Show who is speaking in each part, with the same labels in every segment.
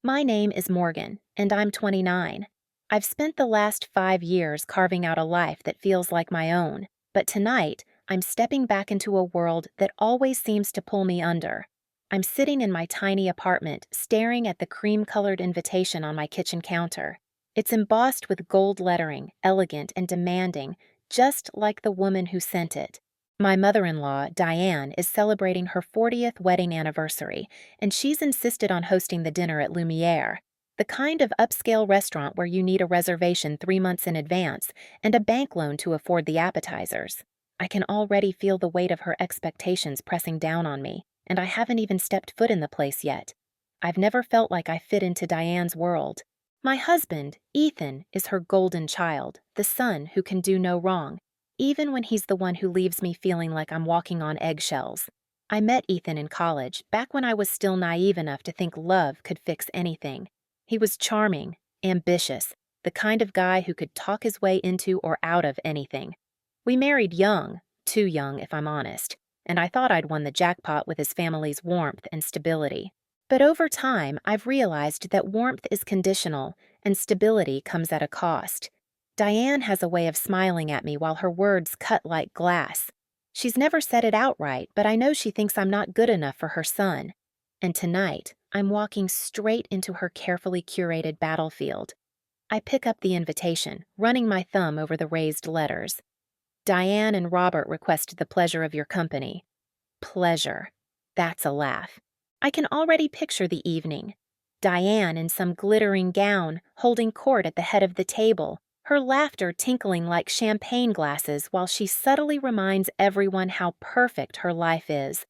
Speaker 1: My name is Morgan, and I'm 29. I've spent the last 5 years carving out a life that feels like my own, but tonight, I'm stepping back into a world that always seems to pull me under. I'm sitting in my tiny apartment, staring at the cream-colored invitation on my kitchen counter. It's embossed with gold lettering, elegant and demanding, just like the woman who sent it. My mother-in-law, Diane, is celebrating her 40th wedding anniversary, and she's insisted on hosting the dinner at Lumiere, the kind of upscale restaurant where you need a reservation 3 months in advance and a bank loan to afford the appetizers. I can already feel the weight of her expectations pressing down on me, and I haven't even stepped foot in the place yet. I've never felt like I fit into Diane's world. My husband, Ethan, is her golden child, the son who can do no wrong, even when he's the one who leaves me feeling like I'm walking on eggshells. I met Ethan in college, back when I was still naive enough to think love could fix anything. He was charming, ambitious, the kind of guy who could talk his way into or out of anything. We married young, too young if I'm honest, and I thought I'd won the jackpot with his family's warmth and stability. But over time, I've realized that warmth is conditional and stability comes at a cost. Diane has a way of smiling at me while her words cut like glass. She's never said it outright, but I know she thinks I'm not good enough for her son. And tonight, I'm walking straight into her carefully curated battlefield. I pick up the invitation, running my thumb over the raised letters. Diane and Robert request the pleasure of your company. Pleasure. That's a laugh. I can already picture the evening. Diane in some glittering gown, holding court at the head of the table, her laughter tinkling like champagne glasses while she subtly reminds everyone how perfect her life is.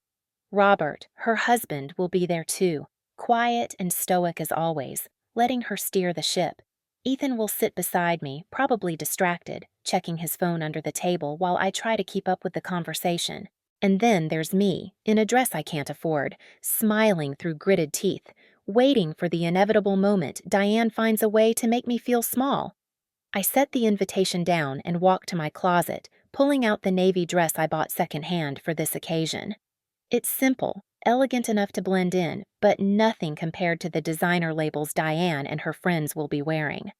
Speaker 1: Robert, her husband, will be there too, quiet and stoic as always, letting her steer the ship. Ethan will sit beside me, probably distracted, checking his phone under the table while I try to keep up with the conversation. And then there's me, in a dress I can't afford, smiling through gritted teeth, waiting for the inevitable moment Diane finds a way to make me feel small. I set the invitation down and walk to my closet, pulling out the navy dress I bought secondhand for this occasion. It's simple, elegant enough to blend in, but nothing compared to the designer labels Diane and her friends will be wearing.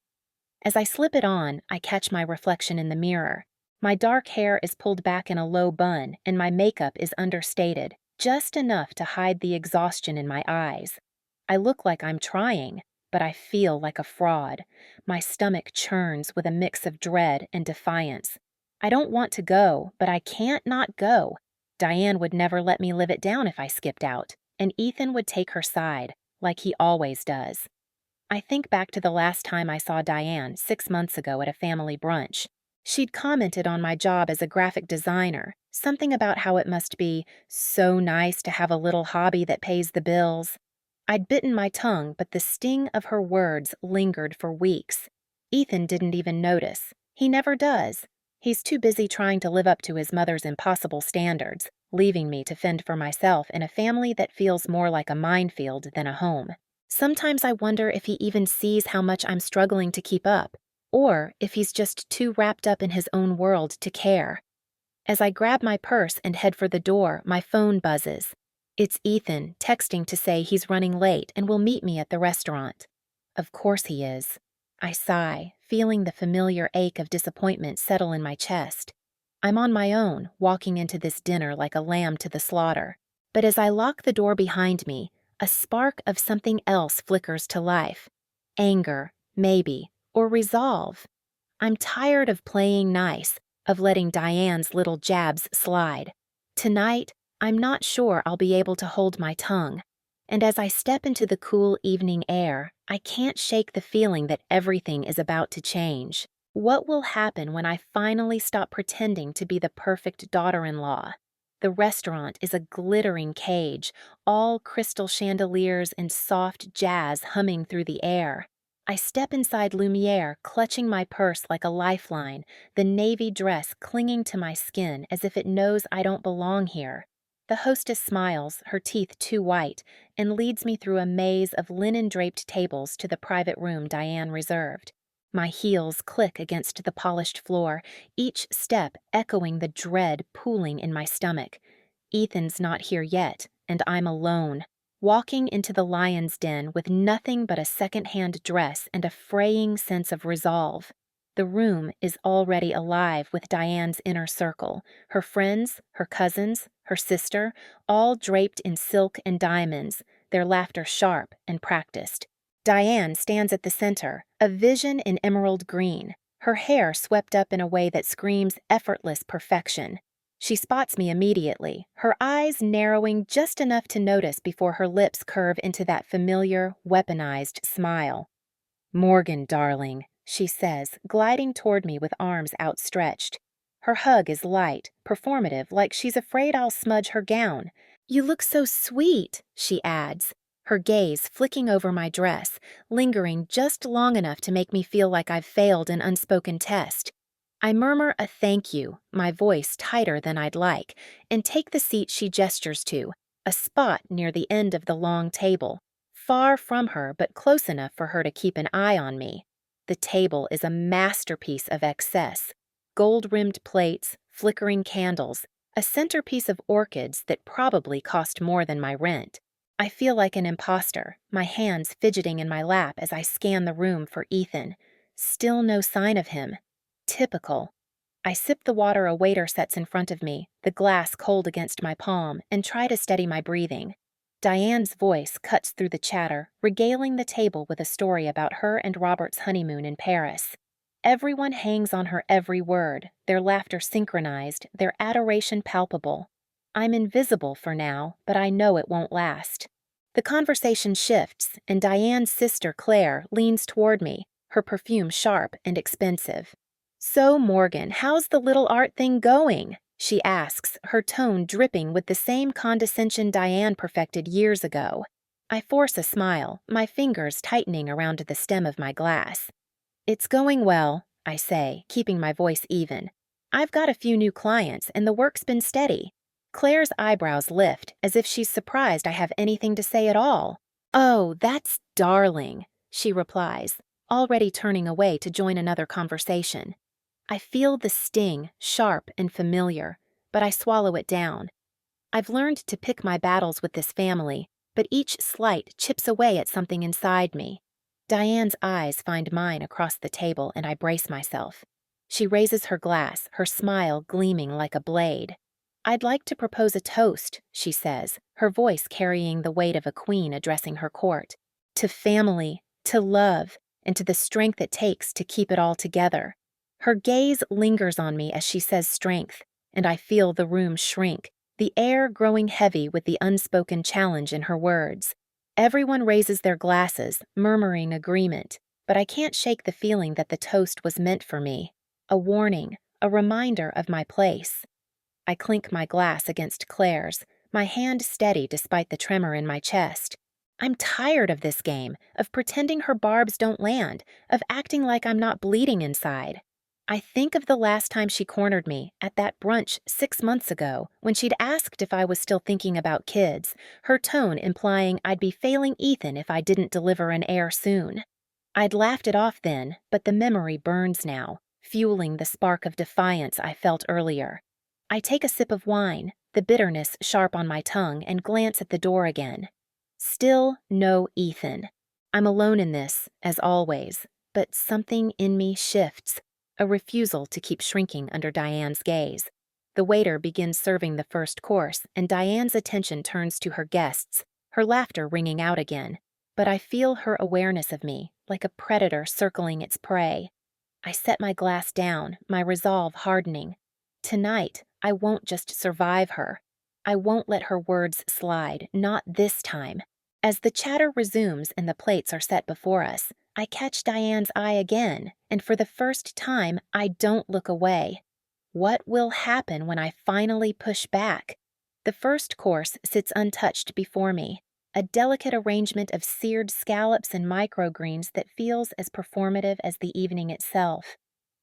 Speaker 1: As I slip it on, I catch my reflection in the mirror. My dark hair is pulled back in a low bun, and my makeup is understated, just enough to hide the exhaustion in my eyes. I look like I'm trying, but I feel like a fraud. My stomach churns with a mix of dread and defiance. I don't want to go, but I can't not go. Diane would never let me live it down if I skipped out, and Ethan would take her side, like he always does. I think back to the last time I saw Diane 6 months ago at a family brunch. She'd commented on my job as a graphic designer, something about how it must be so nice to have a little hobby that pays the bills. I'd bitten my tongue, but the sting of her words lingered for weeks. Ethan didn't even notice. He never does. He's too busy trying to live up to his mother's impossible standards, leaving me to fend for myself in a family that feels more like a minefield than a home. Sometimes I wonder if he even sees how much I'm struggling to keep up, or if he's just too wrapped up in his own world to care. As I grab my purse and head for the door, my phone buzzes. It's Ethan texting to say he's running late and will meet me at the restaurant. Of course he is. I sigh, feeling the familiar ache of disappointment settle in my chest. I'm on my own, walking into this dinner like a lamb to the slaughter. But as I lock the door behind me, a spark of something else flickers to life. Anger, maybe, or resolve. I'm tired of playing nice, of letting Diane's little jabs slide. Tonight, I'm not sure I'll be able to hold my tongue. And as I step into the cool evening air, I can't shake the feeling that everything is about to change. What will happen when I finally stop pretending to be the perfect daughter-in-law? The restaurant is a glittering cage, all crystal chandeliers and soft jazz humming through the air. I step inside Lumiere, clutching my purse like a lifeline, the navy dress clinging to my skin as if it knows I don't belong here. The hostess smiles, her teeth too white, and leads me through a maze of linen-draped tables to the private room Diane reserved. My heels click against the polished floor, each step echoing the dread pooling in my stomach. Ethan's not here yet, and I'm alone. walking into the lion's den with nothing but a second-hand dress and a fraying sense of resolve. The room is already alive with Diane's inner circle, her friends, her cousins, her sister, all draped in silk and diamonds, their laughter sharp and practiced. Diane stands at the center, a vision in emerald green, her hair swept up in a way that screams effortless perfection. She spots me immediately, her eyes narrowing just enough to notice before her lips curve into that familiar, weaponized smile. "Morgan, darling," she says, gliding toward me with arms outstretched. Her hug is light, performative, like she's afraid I'll smudge her gown. "You look so sweet," she adds, her gaze flicking over my dress, lingering just long enough to make me feel like I've failed an unspoken test. I murmur a thank you, my voice tighter than I'd like, and take the seat she gestures to, a spot near the end of the long table, far from her but close enough for her to keep an eye on me. The table is a masterpiece of excess. Gold-rimmed plates, flickering candles, a centerpiece of orchids that probably cost more than my rent. I feel like an imposter, my hands fidgeting in my lap as I scan the room for Ethan. Still no sign of him. Typical. I sip the water a waiter sets in front of me, the glass cold against my palm, and try to steady my breathing. Diane's voice cuts through the chatter, regaling the table with a story about her and Robert's honeymoon in Paris. Everyone hangs on her every word, their laughter synchronized, their adoration palpable. I'm invisible for now, but I know it won't last. The conversation shifts, and Diane's sister Claire leans toward me, her perfume sharp and expensive. "So, Morgan, how's the little art thing going?" she asks, her tone dripping with the same condescension Diane perfected years ago. I force a smile, my fingers tightening around the stem of my glass. "It's going well," I say, keeping my voice even. "I've got a few new clients, and the work's been steady." Claire's eyebrows lift, as if she's surprised I have anything to say at all. "Oh, that's darling," she replies, already turning away to join another conversation. I feel the sting, sharp and familiar, but I swallow it down. I've learned to pick my battles with this family, but each slight chips away at something inside me. Diane's eyes find mine across the table, and I brace myself. She raises her glass, her smile gleaming like a blade. "I'd like to propose a toast," she says, her voice carrying the weight of a queen addressing her court. "To family, to love, and to the strength it takes to keep it all together." Her gaze lingers on me as she says strength, and I feel the room shrink, the air growing heavy with the unspoken challenge in her words. Everyone raises their glasses, murmuring agreement, but I can't shake the feeling that the toast was meant for me. A warning, a reminder of my place. I clink my glass against Claire's, my hand steady despite the tremor in my chest. I'm tired of this game, of pretending her barbs don't land, of acting like I'm not bleeding inside. I think of the last time she cornered me, at that brunch 6 months ago, when she'd asked if I was still thinking about kids, her tone implying I'd be failing Ethan if I didn't deliver an heir soon. I'd laughed it off then, but the memory burns now, fueling the spark of defiance I felt earlier. I take a sip of wine, the bitterness sharp on my tongue, and glance at the door again. Still no Ethan. I'm alone in this, as always, but something in me shifts. A refusal to keep shrinking under Diane's gaze. The waiter begins serving the first course, and Diane's attention turns to her guests, her laughter ringing out again. But I feel her awareness of me, like a predator circling its prey. I set my glass down, my resolve hardening. Tonight, I won't just survive her. I won't let her words slide, not this time. As the chatter resumes and the plates are set before us, I catch Diane's eye again, and for the first time, I don't look away. What will happen when I finally push back? The first course sits untouched before me, a delicate arrangement of seared scallops and microgreens that feels as performative as the evening itself.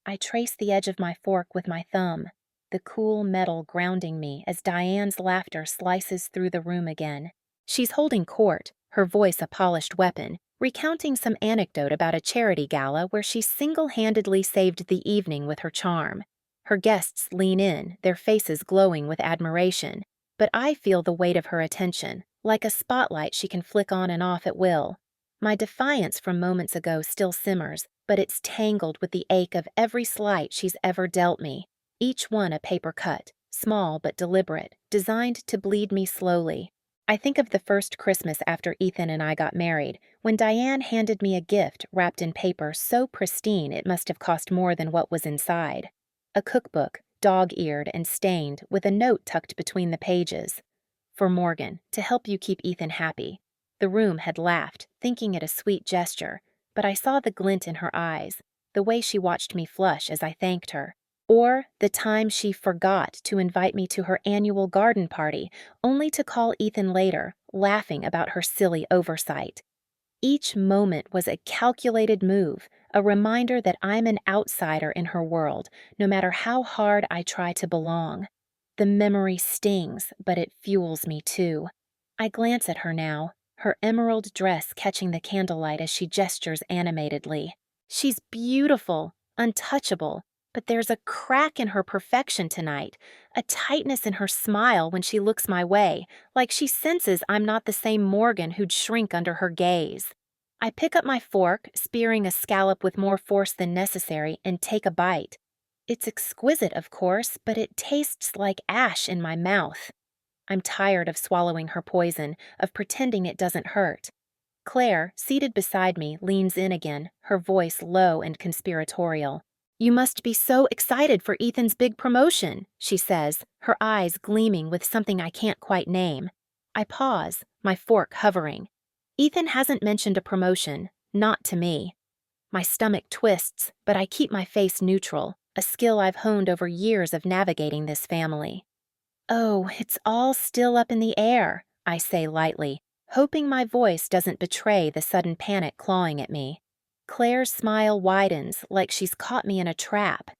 Speaker 1: I trace the edge of my fork with my thumb, the cool metal grounding me as Diane's laughter slices through the room again. She's holding court, her voice a polished weapon, recounting some anecdote about a charity gala where she single-handedly saved the evening with her charm. Her guests lean in, their faces glowing with admiration, but I feel the weight of her attention, like a spotlight she can flick on and off at will. My defiance from moments ago still simmers, but it's tangled with the ache of every slight she's ever dealt me, each one a paper cut, small but deliberate, designed to bleed me slowly. I think of the first Christmas after Ethan and I got married, when Diane handed me a gift wrapped in paper so pristine it must have cost more than what was inside. A cookbook, dog-eared and stained, with a note tucked between the pages. For Morgan, to help you keep Ethan happy. The room had laughed, thinking it a sweet gesture, but I saw the glint in her eyes, the way she watched me flush as I thanked her. Or the time she forgot to invite me to her annual garden party, only to call Ethan later, laughing about her silly oversight. Each moment was a calculated move, a reminder that I'm an outsider in her world, no matter how hard I try to belong. The memory stings, but it fuels me too. I glance at her now, her emerald dress catching the candlelight as she gestures animatedly. She's beautiful, untouchable, but there's a crack in her perfection tonight, a tightness in her smile when she looks my way, like she senses I'm not the same Morgan who'd shrink under her gaze. I pick up my fork, spearing a scallop with more force than necessary, and take a bite. It's exquisite, of course, but it tastes like ash in my mouth. I'm tired of swallowing her poison, of pretending it doesn't hurt. Claire, seated beside me, leans in again, her voice low and conspiratorial. "You must be so excited for Ethan's big promotion," she says, her eyes gleaming with something I can't quite name. I pause, my fork hovering. Ethan hasn't mentioned a promotion, not to me. My stomach twists, but I keep my face neutral, a skill I've honed over years of navigating this family. "Oh, it's all still up in the air," I say lightly, hoping my voice doesn't betray the sudden panic clawing at me. Claire's smile widens like she's caught me in a trap.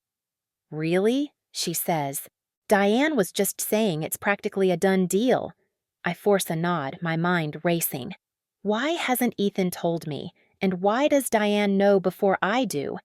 Speaker 1: "Really?" she says. "Diane was just saying it's practically a done deal." I force a nod, my mind racing. Why hasn't Ethan told me? And why does Diane know before I do?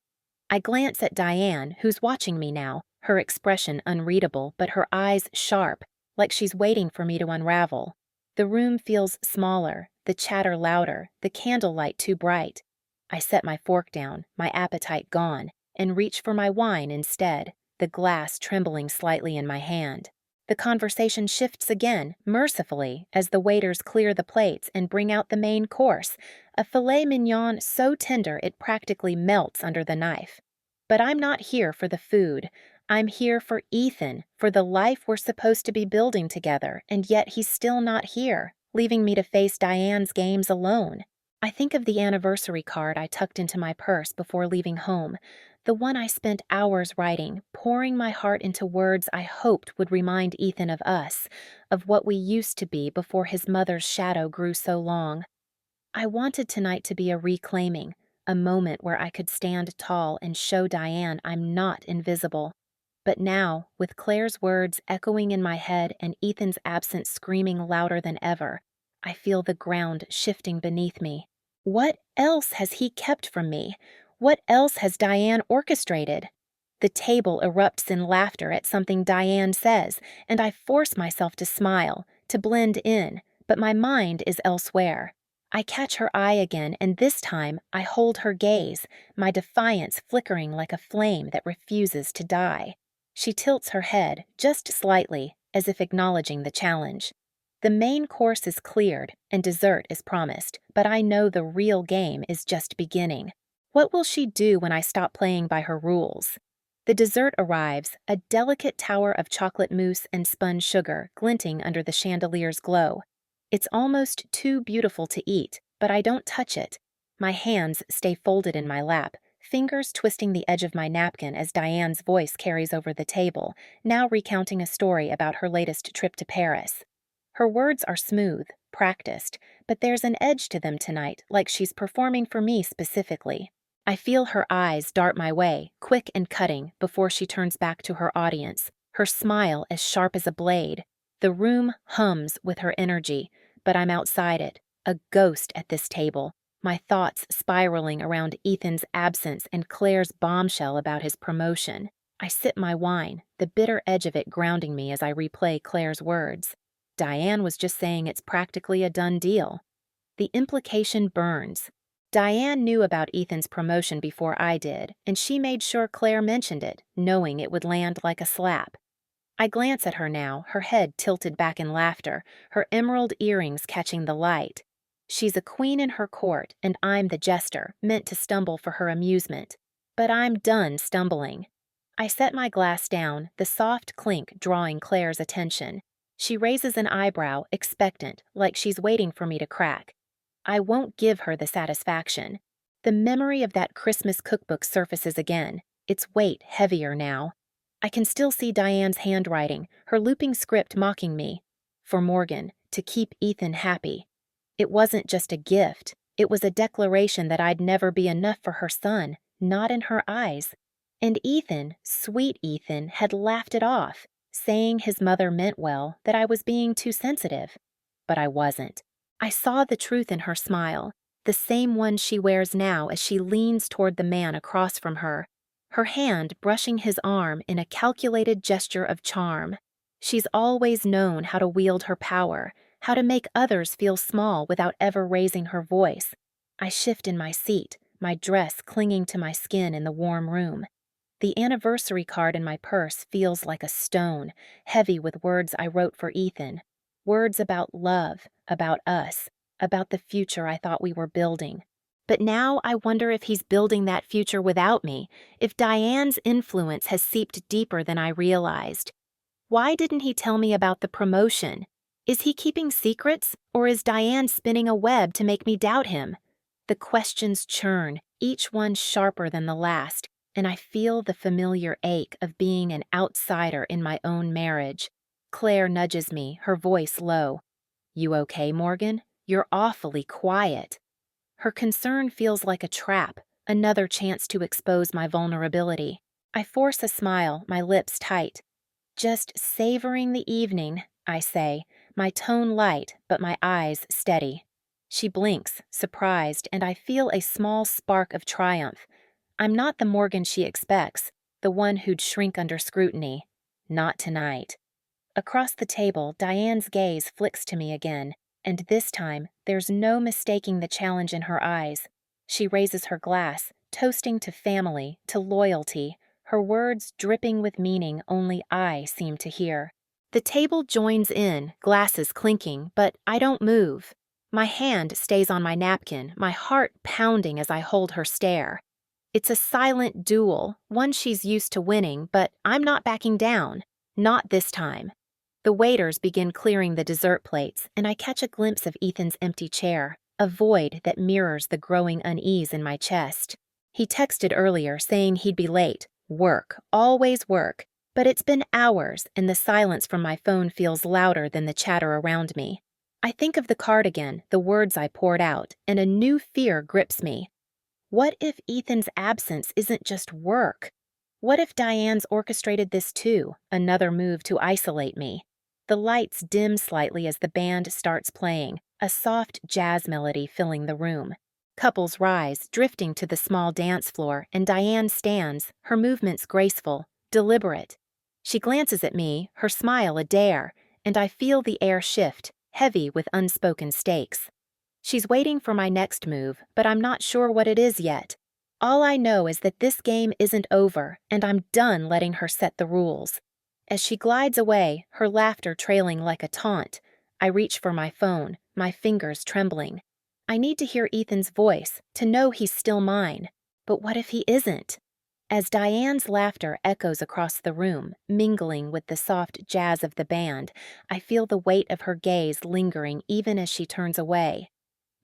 Speaker 1: I glance at Diane, who's watching me now, her expression unreadable, but her eyes sharp, like she's waiting for me to unravel. The room feels smaller, the chatter louder, the candlelight too bright. I set my fork down, my appetite gone, and reach for my wine instead, the glass trembling slightly in my hand. The conversation shifts again, mercifully, as the waiters clear the plates and bring out the main course, a filet mignon so tender it practically melts under the knife. But I'm not here for the food. I'm here for Ethan, for the life we're supposed to be building together, and yet he's still not here, leaving me to face Diane's games alone. I think of the anniversary card I tucked into my purse before leaving home, the one I spent hours writing, pouring my heart into words I hoped would remind Ethan of us, of what we used to be before his mother's shadow grew so long. I wanted tonight to be a reclaiming, a moment where I could stand tall and show Diane I'm not invisible. But now, with Claire's words echoing in my head and Ethan's absence screaming louder than ever, I feel the ground shifting beneath me. What else has he kept from me? What else has Diane orchestrated? The table erupts in laughter at something Diane says, and I force myself to smile, to blend in, but my mind is elsewhere. I catch her eye again, and this time I hold her gaze, my defiance flickering like a flame that refuses to die. She tilts her head, just slightly, as if acknowledging the challenge. The main course is cleared, and dessert is promised, but I know the real game is just beginning. What will she do when I stop playing by her rules? The dessert arrives, a delicate tower of chocolate mousse and spun sugar glinting under the chandelier's glow. It's almost too beautiful to eat, but I don't touch it. My hands stay folded in my lap, fingers twisting the edge of my napkin as Diane's voice carries over the table, now recounting a story about her latest trip to Paris. Her words are smooth, practiced, but there's an edge to them tonight, like she's performing for me specifically. I feel her eyes dart my way, quick and cutting, before she turns back to her audience, her smile as sharp as a blade. The room hums with her energy, but I'm outside it, a ghost at this table, my thoughts spiraling around Ethan's absence and Claire's bombshell about his promotion. I sip my wine, the bitter edge of it grounding me as I replay Claire's words. Diane was just saying it's practically a done deal. The implication burns. Diane knew about Ethan's promotion before I did, and she made sure Claire mentioned it, knowing it would land like a slap. I glance at her now, her head tilted back in laughter, her emerald earrings catching the light. She's a queen in her court, and I'm the jester, meant to stumble for her amusement. But I'm done stumbling. I set my glass down, the soft clink drawing Claire's attention. She raises an eyebrow, expectant, like she's waiting for me to crack. I won't give her the satisfaction. The memory of that Christmas cookbook surfaces again, its weight heavier now. I can still see Diane's handwriting, her looping script mocking me. For Morgan, to keep Ethan happy. It wasn't just a gift, it was a declaration that I'd never be enough for her son, not in her eyes. And Ethan, sweet Ethan, had laughed it off, saying his mother meant well, that I was being too sensitive. But I wasn't. I saw the truth in her smile, the same one she wears now as she leans toward the man across from her, her hand brushing his arm in a calculated gesture of charm. She's always known how to wield her power, how to make others feel small without ever raising her voice. I shift in my seat, my dress clinging to my skin in the warm room. The anniversary card in my purse feels like a stone, heavy with words I wrote for Ethan. Words about love, about us, about the future I thought we were building. But now I wonder if he's building that future without me, if Diane's influence has seeped deeper than I realized. Why didn't he tell me about the promotion? Is he keeping secrets, or is Diane spinning a web to make me doubt him? The questions churn, each one sharper than the last, and I feel the familiar ache of being an outsider in my own marriage. Claire nudges me, her voice low. You okay, Morgan? You're awfully quiet. Her concern feels like a trap, another chance to expose my vulnerability. I force a smile, my lips tight. Just savoring the evening, I say, my tone light, but my eyes steady. She blinks, surprised, and I feel a small spark of triumph. I'm not the Morgan she expects, the one who'd shrink under scrutiny. Not tonight. Across the table, Diane's gaze flicks to me again, and this time, there's no mistaking the challenge in her eyes. She raises her glass, toasting to family, to loyalty, her words dripping with meaning only I seem to hear. The table joins in, glasses clinking, but I don't move. My hand stays on my napkin, my heart pounding as I hold her stare. It's a silent duel, one she's used to winning, but I'm not backing down. Not this time. The waiters begin clearing the dessert plates, and I catch a glimpse of Ethan's empty chair, a void that mirrors the growing unease in my chest. He texted earlier saying he'd be late. Work, always work. But it's been hours, and the silence from my phone feels louder than the chatter around me. I think of the card again, the words I poured out, and a new fear grips me. What if Ethan's absence isn't just work? What if Diane's orchestrated this too, another move to isolate me? The lights dim slightly as the band starts playing, a soft jazz melody filling the room. Couples rise, drifting to the small dance floor, and Diane stands, her movements graceful, deliberate. She glances at me, her smile a dare, and I feel the air shift, heavy with unspoken stakes. She's waiting for my next move, but I'm not sure what it is yet. All I know is that this game isn't over, and I'm done letting her set the rules. As she glides away, her laughter trailing like a taunt, I reach for my phone, my fingers trembling. I need to hear Ethan's voice, to know he's still mine. But what if he isn't? As Diane's laughter echoes across the room, mingling with the soft jazz of the band, I feel the weight of her gaze lingering even as she turns away.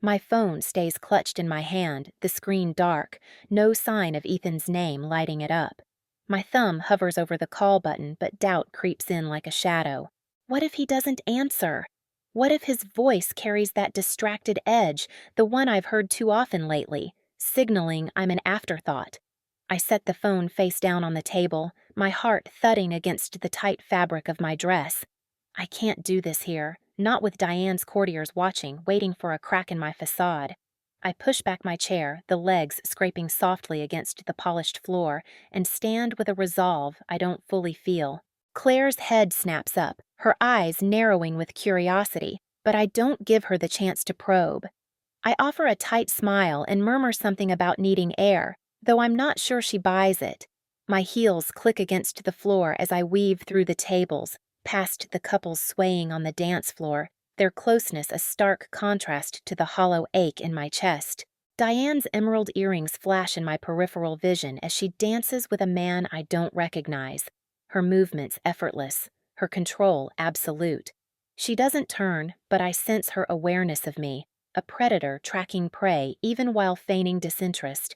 Speaker 1: My phone stays clutched in my hand, the screen dark, no sign of Ethan's name lighting it up. My thumb hovers over the call button, but doubt creeps in like a shadow. What if he doesn't answer? What if his voice carries that distracted edge, the one I've heard too often lately, signaling I'm an afterthought? I set the phone face down on the table, my heart thudding against the tight fabric of my dress. I can't do this here, not with Diane's courtiers watching, waiting for a crack in my facade. I push back my chair, the legs scraping softly against the polished floor, and stand with a resolve I don't fully feel. Claire's head snaps up, her eyes narrowing with curiosity, but I don't give her the chance to probe. I offer a tight smile and murmur something about needing air, though I'm not sure she buys it. My heels click against the floor as I weave through the tables, past the couples swaying on the dance floor, their closeness a stark contrast to the hollow ache in my chest. Diane's emerald earrings flash in my peripheral vision as she dances with a man I don't recognize. Her movements effortless, her control absolute. She doesn't turn, but I sense her awareness of me, a predator tracking prey even while feigning disinterest.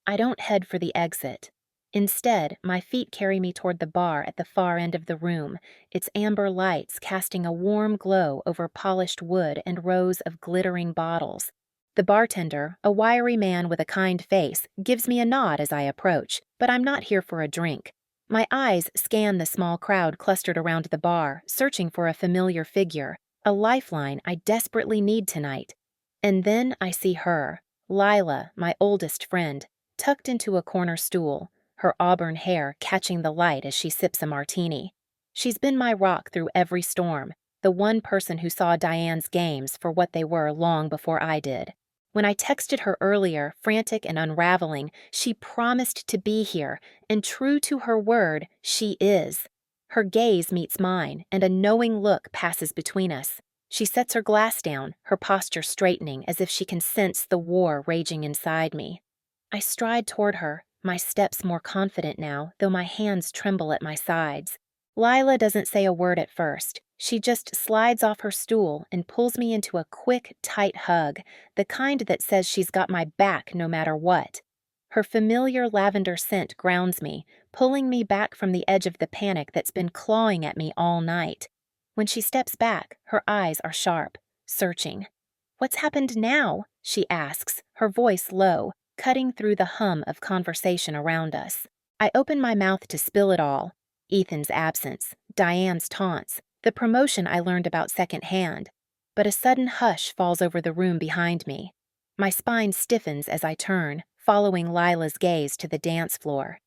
Speaker 1: I don't head for the exit. Instead, my feet carry me toward the bar at the far end of the room, its amber lights casting a warm glow over polished wood and rows of glittering bottles. The bartender, a wiry man with a kind face, gives me a nod as I approach, but I'm not here for a drink. My eyes scan the small crowd clustered around the bar, searching for a familiar figure, a lifeline I desperately need tonight. And then I see her, Lila, my oldest friend, tucked into a corner stool, her auburn hair catching the light as she sips a martini. She's been my rock through every storm, the one person who saw Diane's games for what they were long before I did. When I texted her earlier, frantic and unraveling, she promised to be here, and true to her word, she is. Her gaze meets mine, and a knowing look passes between us. She sets her glass down, her posture straightening as if she can sense the war raging inside me. I stride toward her, my steps more confident now, though my hands tremble at my sides. Lila doesn't say a word at first. She just slides off her stool and pulls me into a quick, tight hug, the kind that says she's got my back no matter what. Her familiar lavender scent grounds me, pulling me back from the edge of the panic that's been clawing at me all night. When she steps back, her eyes are sharp, searching. "What's happened now?" she asks, her voice low, cutting through the hum of conversation around us. I open my mouth to spill it all. Ethan's absence, Diane's taunts, the promotion I learned about secondhand. But a sudden hush falls over the room behind me. My spine stiffens as I turn, following Lila's gaze to the dance floor.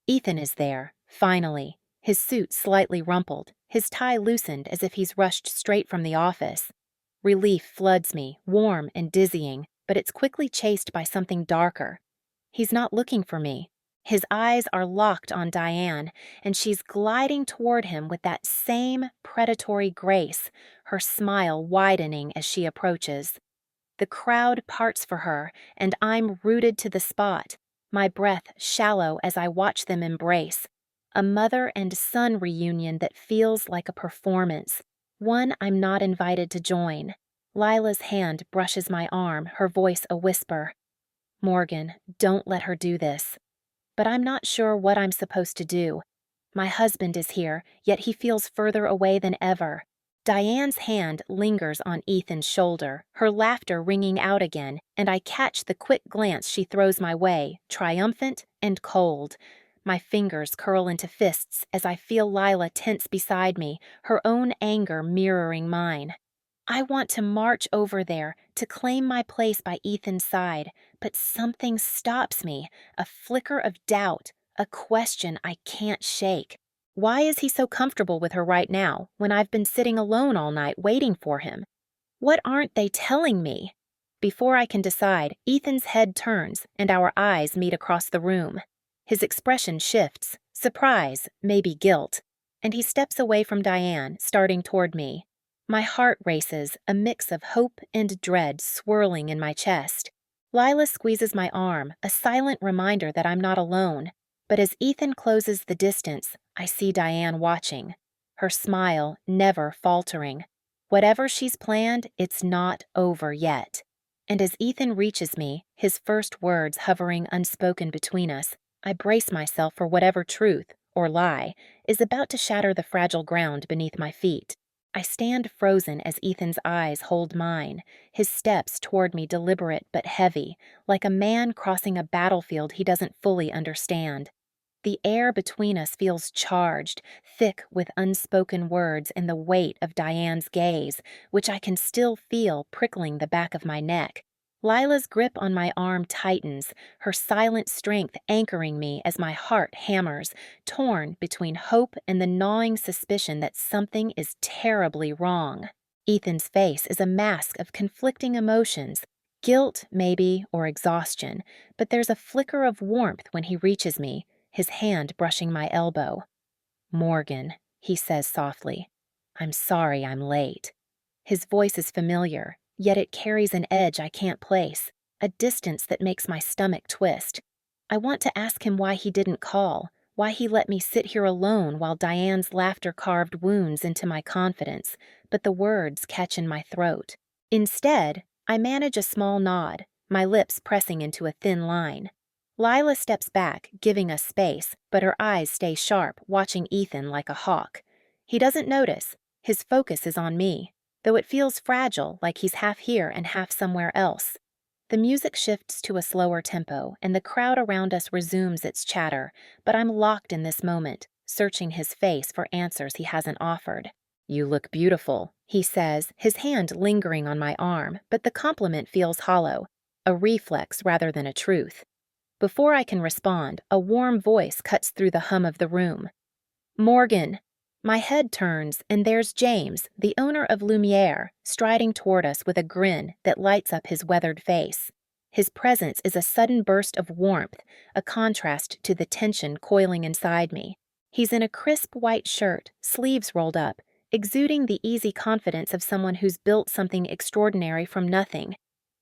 Speaker 1: Ethan is there, finally, his suit slightly rumpled, his tie loosened as if he's rushed straight from the office. Relief floods me, warm and dizzying, but it's quickly chased by something darker. He's not looking for me. His eyes are locked on Diane, and she's gliding toward him with that same predatory grace, her smile widening as she approaches. The crowd parts for her, and I'm rooted to the spot, my breath shallow as I watch them embrace. A mother and son reunion that feels like a performance, one I'm not invited to join. Lila's hand brushes my arm, her voice a whisper. "Morgan, don't let her do this." But I'm not sure what I'm supposed to do. My husband is here, yet he feels further away than ever. Diane's hand lingers on Ethan's shoulder, her laughter ringing out again, and I catch the quick glance she throws my way, triumphant and cold. My fingers curl into fists as I feel Lila tense beside me, her own anger mirroring mine. I want to march over there, to claim my place by Ethan's side, but something stops me, a flicker of doubt, a question I can't shake. Why is he so comfortable with her right now, when I've been sitting alone all night waiting for him? What aren't they telling me? Before I can decide, Ethan's head turns, and our eyes meet across the room. His expression shifts, surprise, maybe guilt, and he steps away from Diane, starting toward me. My heart races, a mix of hope and dread swirling in my chest. Lila squeezes my arm, a silent reminder that I'm not alone. But as Ethan closes the distance, I see Diane watching, her smile never faltering. Whatever she's planned, it's not over yet. And as Ethan reaches me, his first words hovering unspoken between us, I brace myself for whatever truth, or lie, is about to shatter the fragile ground beneath my feet. I stand frozen as Ethan's eyes hold mine, his steps toward me deliberate but heavy, like a man crossing a battlefield he doesn't fully understand. The air between us feels charged, thick with unspoken words and the weight of Diane's gaze, which I can still feel prickling the back of my neck. Lila's grip on my arm tightens, her silent strength anchoring me as my heart hammers, torn between hope and the gnawing suspicion that something is terribly wrong. Ethan's face is a mask of conflicting emotions, guilt, maybe, or exhaustion, but there's a flicker of warmth when he reaches me, his hand brushing my elbow. "Morgan," he says softly, "I'm sorry I'm late." His voice is familiar, yet it carries an edge I can't place, a distance that makes my stomach twist. I want to ask him why he didn't call, why he let me sit here alone while Diane's laughter carved wounds into my confidence, but the words catch in my throat. Instead, I manage a small nod, my lips pressing into a thin line. Lila steps back, giving us space, but her eyes stay sharp, watching Ethan like a hawk. He doesn't notice. His focus is on me, though it feels fragile, like he's half here and half somewhere else. The music shifts to a slower tempo, and the crowd around us resumes its chatter, but I'm locked in this moment, searching his face for answers he hasn't offered. "You look beautiful," he says, his hand lingering on my arm, but the compliment feels hollow, a reflex rather than a truth. Before I can respond, a warm voice cuts through the hum of the room. "Morgan!" My head turns, and there's James, the owner of Lumiere, striding toward us with a grin that lights up his weathered face. His presence is a sudden burst of warmth, a contrast to the tension coiling inside me. He's in a crisp white shirt, sleeves rolled up, exuding the easy confidence of someone who's built something extraordinary from nothing.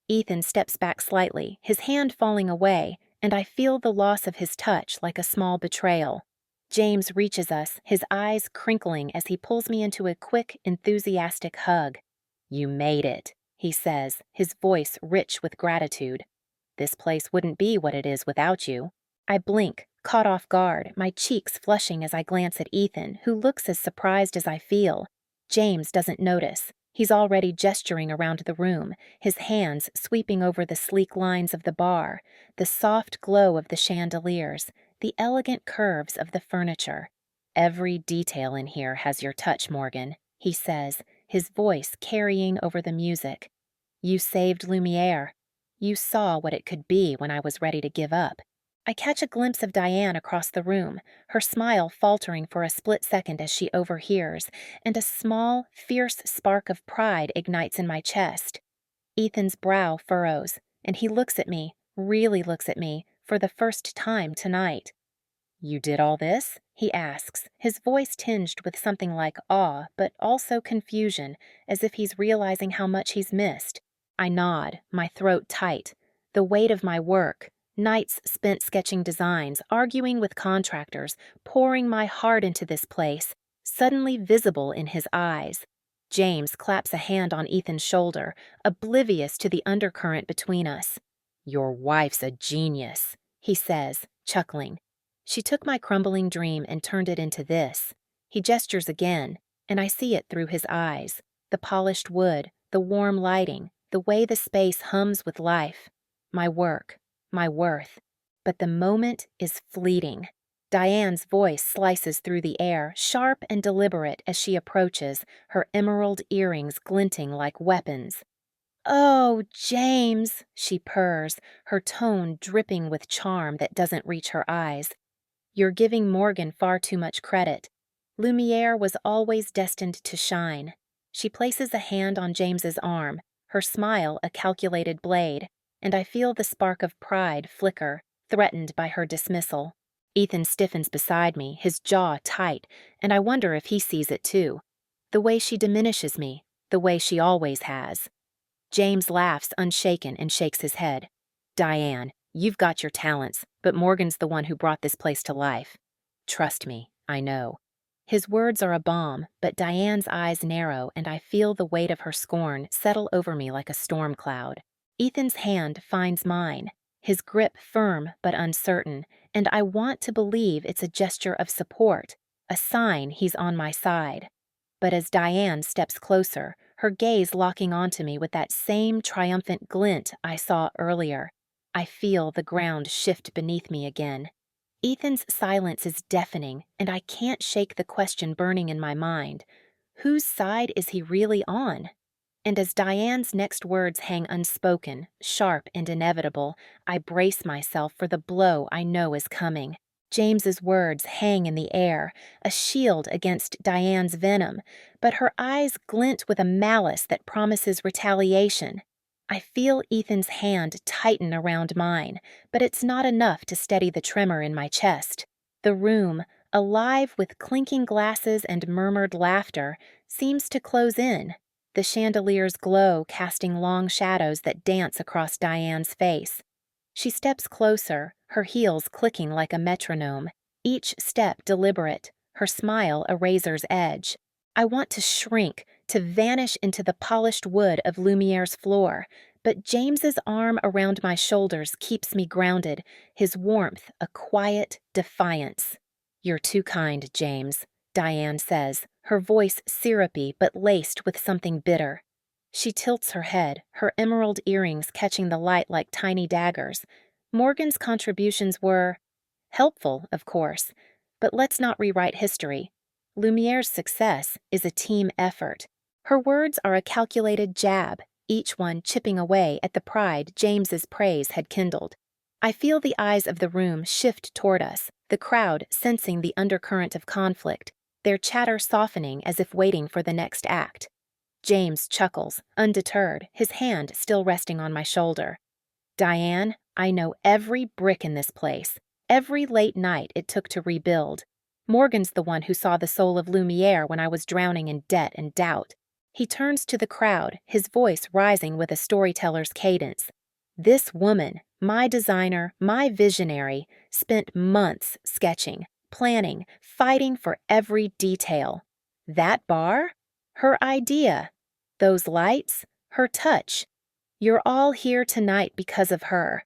Speaker 1: Ethan steps back slightly, his hand falling away, and I feel the loss of his touch like a small betrayal. James reaches us, his eyes crinkling as he pulls me into a quick, enthusiastic hug. "You made it," he says, his voice rich with gratitude. "This place wouldn't be what it is without you." I blink, caught off guard, my cheeks flushing as I glance at Ethan, who looks as surprised as I feel. James doesn't notice. He's already gesturing around the room, his hands sweeping over the sleek lines of the bar, the soft glow of the chandeliers, the elegant curves of the furniture. "Every detail in here has your touch, Morgan," he says, his voice carrying over the music. "You saved Lumiere. You saw what it could be when I was ready to give up." I catch a glimpse of Diane across the room, her smile faltering for a split second as she overhears, and a small, fierce spark of pride ignites in my chest. Ethan's brow furrows, and he looks at me, really looks at me, for the first time tonight. "You did all this?" he asks, his voice tinged with something like awe, but also confusion, as if he's realizing how much he's missed. I nod, my throat tight. The weight of my work, nights spent sketching designs, arguing with contractors, pouring my heart into this place, suddenly visible in his eyes. James claps a hand on Ethan's shoulder, oblivious to the undercurrent between us. "Your wife's a genius," he says, chuckling. "She took my crumbling dream and turned it into this." He gestures again, and I see it through his eyes. The polished wood, the warm lighting, the way the space hums with life. My work, my worth. But the moment is fleeting. Diane's voice slices through the air, sharp and deliberate as she approaches, her emerald earrings glinting like weapons. "Oh, James," she purrs, her tone dripping with charm that doesn't reach her eyes. "You're giving Morgan far too much credit. Lumiere was always destined to shine." She places a hand on James's arm, her smile a calculated blade, and I feel the spark of pride flicker, threatened by her dismissal. Ethan stiffens beside me, his jaw tight, and I wonder if he sees it too. The way she diminishes me, the way she always has. James laughs unshaken and shakes his head. "Diane, you've got your talents, but Morgan's the one who brought this place to life. Trust me, I know." His words are a balm, but Diane's eyes narrow, and I feel the weight of her scorn settle over me like a storm cloud. Ethan's hand finds mine, his grip firm but uncertain, and I want to believe it's a gesture of support, a sign he's on my side. But as Diane steps closer, her gaze locking onto me with that same triumphant glint I saw earlier, I feel the ground shift beneath me again. Ethan's silence is deafening, and I can't shake the question burning in my mind. Whose side is he really on? And as Diane's next words hang unspoken, sharp and inevitable, I brace myself for the blow I know is coming. James's words hang in the air, a shield against Diane's venom, but her eyes glint with a malice that promises retaliation. I feel Ethan's hand tighten around mine, but it's not enough to steady the tremor in my chest. The room, alive with clinking glasses and murmured laughter, seems to close in, the chandelier's glow casting long shadows that dance across Diane's face. She steps closer, her heels clicking like a metronome, each step deliberate, her smile a razor's edge. I want to shrink, to vanish into the polished wood of Lumiere's floor, but James's arm around my shoulders keeps me grounded, his warmth a quiet defiance. "You're too kind, James," Diane says, her voice syrupy but laced with something bitter. She tilts her head, her emerald earrings catching the light like tiny daggers. Morgan's contributions were helpful, of course, but let's not rewrite history. Lumiere's success is a team effort. Her words are a calculated jab, each one chipping away at the pride James's praise had kindled. I feel the eyes of the room shift toward us, the crowd sensing the undercurrent of conflict, their chatter softening as if waiting for the next act. James chuckles, undeterred, his hand still resting on my shoulder. "Diane, I know every brick in this place, every late night it took to rebuild. Morgan's the one who saw the soul of Lumiere when I was drowning in debt and doubt." He turns to the crowd, his voice rising with a storyteller's cadence. "This woman, my designer, my visionary, spent months sketching, planning, fighting for every detail. That bar? Her idea. Those lights? Her touch. You're all here tonight because of her."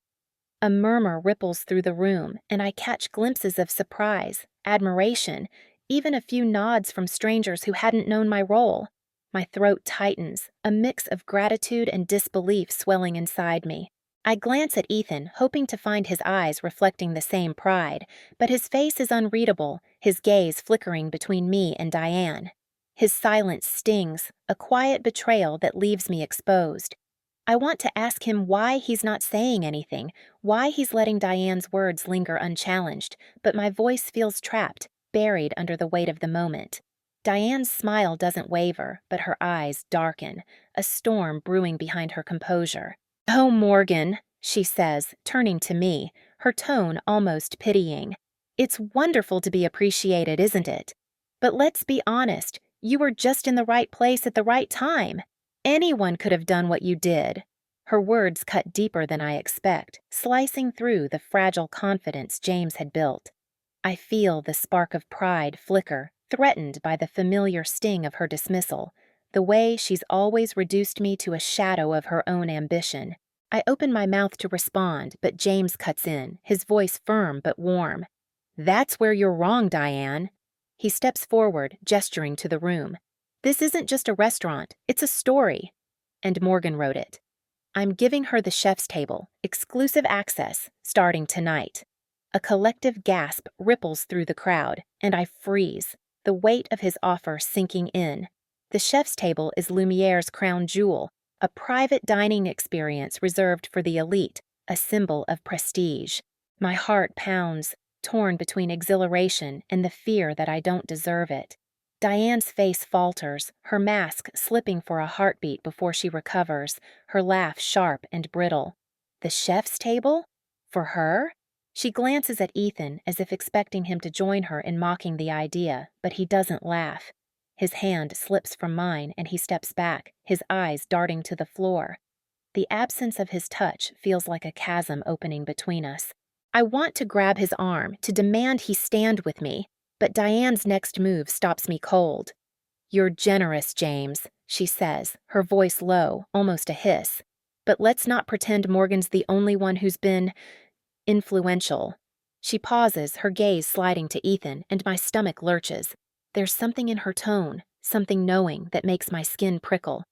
Speaker 1: A murmur ripples through the room, and I catch glimpses of surprise, admiration, even a few nods from strangers who hadn't known my role. My throat tightens, a mix of gratitude and disbelief swelling inside me. I glance at Ethan, hoping to find his eyes reflecting the same pride, but his face is unreadable, his gaze flickering between me and Diane. His silence stings, a quiet betrayal that leaves me exposed. I want to ask him why he's not saying anything, why he's letting Diane's words linger unchallenged, but my voice feels trapped, buried under the weight of the moment. Diane's smile doesn't waver, but her eyes darken, a storm brewing behind her composure. "Oh, Morgan," she says, turning to me, her tone almost pitying. "It's wonderful to be appreciated, isn't it? But let's be honest, you were just in the right place at the right time. Anyone could have done what you did." Her words cut deeper than I expect, slicing through the fragile confidence James had built. I feel the spark of pride flicker, threatened by the familiar sting of her dismissal, the way she's always reduced me to a shadow of her own ambition. I open my mouth to respond, but James cuts in, his voice firm but warm. "That's where you're wrong, Diane." He steps forward, gesturing to the room. "This isn't just a restaurant, it's a story." And Morgan wrote it. "I'm giving her the chef's table, exclusive access, starting tonight." A collective gasp ripples through the crowd, and I freeze, the weight of his offer sinking in. The chef's table is Lumiere's crown jewel, a private dining experience reserved for the elite, a symbol of prestige. My heart pounds, torn between exhilaration and the fear that I don't deserve it. Diane's face falters, her mask slipping for a heartbeat before she recovers, her laugh sharp and brittle. "The chef's table? For her?" She glances at Ethan as if expecting him to join her in mocking the idea, but he doesn't laugh. His hand slips from mine and he steps back, his eyes darting to the floor. The absence of his touch feels like a chasm opening between us. I want to grab his arm, to demand he stand with me, but Diane's next move stops me cold. "You're generous, James," she says, her voice low, almost a hiss. "But let's not pretend Morgan's the only one who's been influential." She pauses, her gaze sliding to Ethan, and my stomach lurches. There's something in her tone, something knowing, that makes my skin prickle.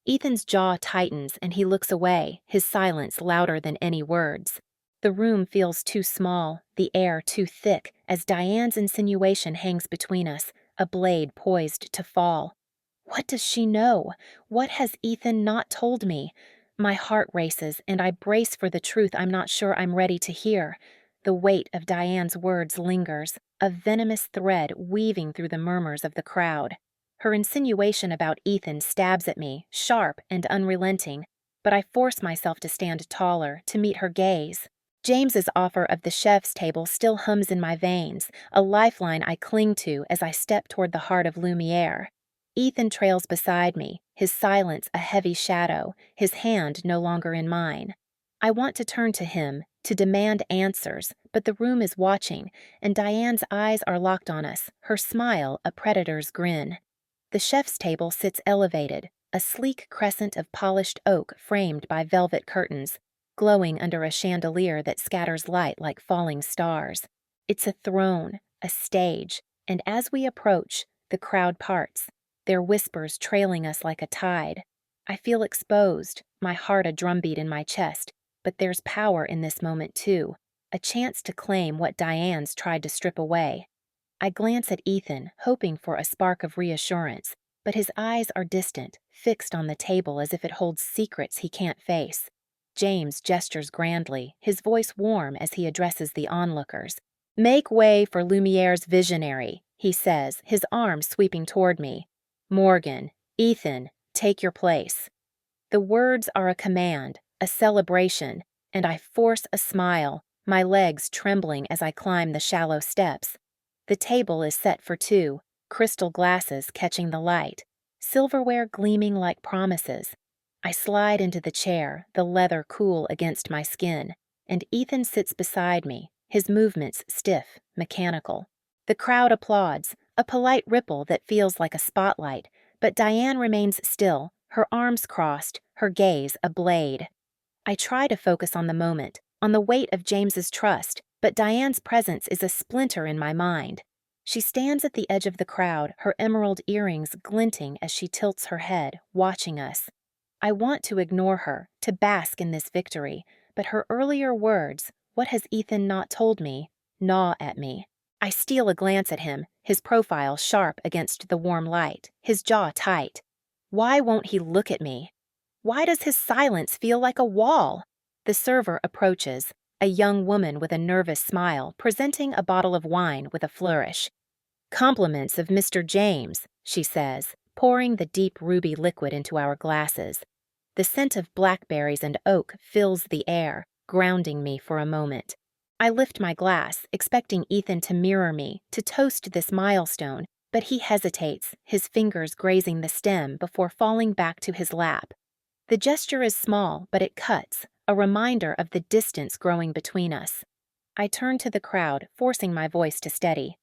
Speaker 1: Ethan's jaw tightens and he looks away, his silence louder than any words. The room feels too small, the air too thick, as Diane's insinuation hangs between us, a blade poised to fall. What does she know? What has Ethan not told me? My heart races, and I brace for the truth I'm not sure I'm ready to hear. The weight of Diane's words lingers, a venomous thread weaving through the murmurs of the crowd. Her insinuation about Ethan stabs at me, sharp and unrelenting, but I force myself to stand taller, to meet her gaze. James's offer of the chef's table still hums in my veins, a lifeline I cling to as I step toward the heart of Lumiere. Ethan trails beside me, his silence a heavy shadow, his hand no longer in mine. I want to turn to him, to demand answers, but the room is watching, and Diane's eyes are locked on us, her smile a predator's grin. The chef's table sits elevated, a sleek crescent of polished oak framed by velvet curtains, glowing under a chandelier that scatters light like falling stars. It's a throne, a stage, and as we approach, the crowd parts, their whispers trailing us like a tide. I feel exposed, my heart a drumbeat in my chest, but there's power in this moment too, a chance to claim what Diane's tried to strip away. I glance at Ethan, hoping for a spark of reassurance, but his eyes are distant, fixed on the table as if it holds secrets he can't face. James gestures grandly, his voice warm as he addresses the onlookers. "Make way for Lumiere's visionary," he says, his arm sweeping toward me. "Morgan, Ethan, take your place." The words are a command, a celebration, and I force a smile, my legs trembling as I climb the shallow steps. The table is set for two, crystal glasses catching the light, silverware gleaming like promises. I slide into the chair, the leather cool against my skin, and Ethan sits beside me, his movements stiff, mechanical. The crowd applauds, a polite ripple that feels like a spotlight, but Diane remains still, her arms crossed, her gaze a blade. I try to focus on the moment, on the weight of James's trust, but Diane's presence is a splinter in my mind. She stands at the edge of the crowd, her emerald earrings glinting as she tilts her head, watching us. I want to ignore her, to bask in this victory, but her earlier words, "What has Ethan not told me?" gnaw at me. I steal a glance at him, his profile sharp against the warm light, his jaw tight. Why won't he look at me? Why does his silence feel like a wall? The server approaches, a young woman with a nervous smile, presenting a bottle of wine with a flourish. "Compliments of Mr. James," she says, pouring the deep ruby liquid into our glasses. The scent of blackberries and oak fills the air, grounding me for a moment. I lift my glass, expecting Ethan to mirror me, to toast this milestone, but he hesitates, his fingers grazing the stem before falling back to his lap. The gesture is small, but it cuts, a reminder of the distance growing between us. I turn to the crowd, forcing my voice to steady.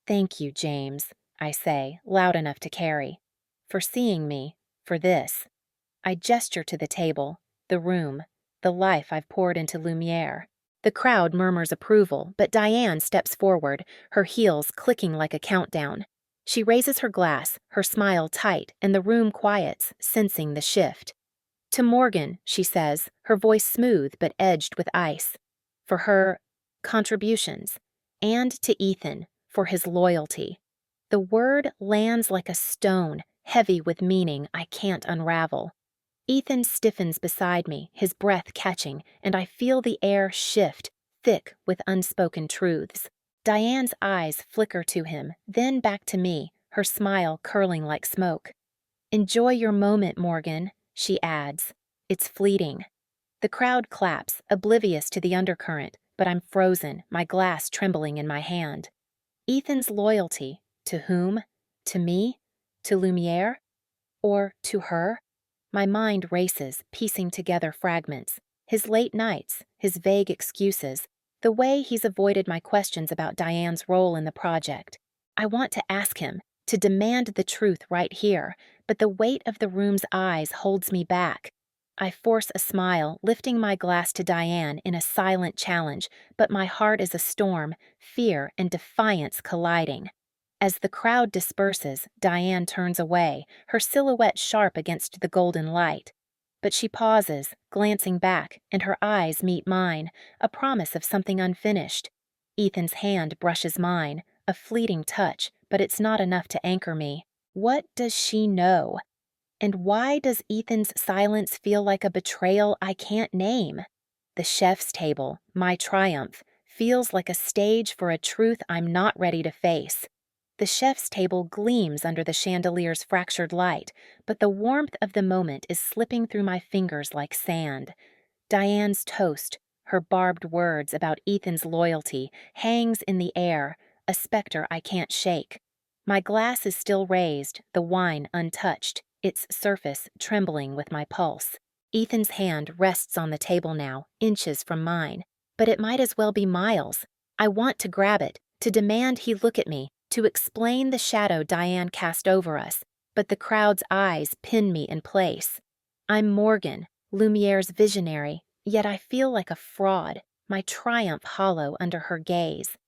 Speaker 1: "Thank you, James," I say, loud enough to carry. "For seeing me, for this." I gesture to the table, the room, the life I've poured into Lumiere. The crowd murmurs approval, but Diane steps forward, her heels clicking like a countdown. She raises her glass, her smile tight, and the room quiets, sensing the shift. "To Morgan," she says, her voice smooth but edged with ice, "for her contributions, and to Ethan, for his loyalty." The word lands like a stone, heavy with meaning I can't unravel. Ethan stiffens beside me, his breath catching, and I feel the air shift, thick with unspoken truths. Diane's eyes flicker to him, then back to me, her smile curling like smoke. "Enjoy your moment, Morgan," she adds. "It's fleeting." The crowd claps, oblivious to the undercurrent, but I'm frozen, my glass trembling in my hand. Ethan's loyalty, to whom? To me? To Lumiere? Or to her? My mind races, piecing together fragments. His late nights, his vague excuses, the way he's avoided my questions about Diane's role in the project. I want to ask him, to demand the truth right here, but the weight of the room's eyes holds me back. I force a smile, lifting my glass to Diane in a silent challenge, but my heart is a storm, fear and defiance colliding. As the crowd disperses, Diane turns away, her silhouette sharp against the golden light. But she pauses, glancing back, and her eyes meet mine, a promise of something unfinished. Ethan's hand brushes mine, a fleeting touch, but it's not enough to anchor me. What does she know? And why does Ethan's silence feel like a betrayal I can't name? The chef's table, my triumph, feels like a stage for a truth I'm not ready to face. The chef's table gleams under the chandelier's fractured light, but the warmth of the moment is slipping through my fingers like sand. Diane's toast, her barbed words about Ethan's loyalty, hangs in the air, a specter I can't shake. My glass is still raised, the wine untouched, its surface trembling with my pulse. Ethan's hand rests on the table now, inches from mine, but it might as well be miles. I want to grab it, to demand he look at me, to explain the shadow Diane cast over us, but the crowd's eyes pin me in place. I'm Morgan, Lumiere's visionary, yet I feel like a fraud, my triumph hollow under her gaze.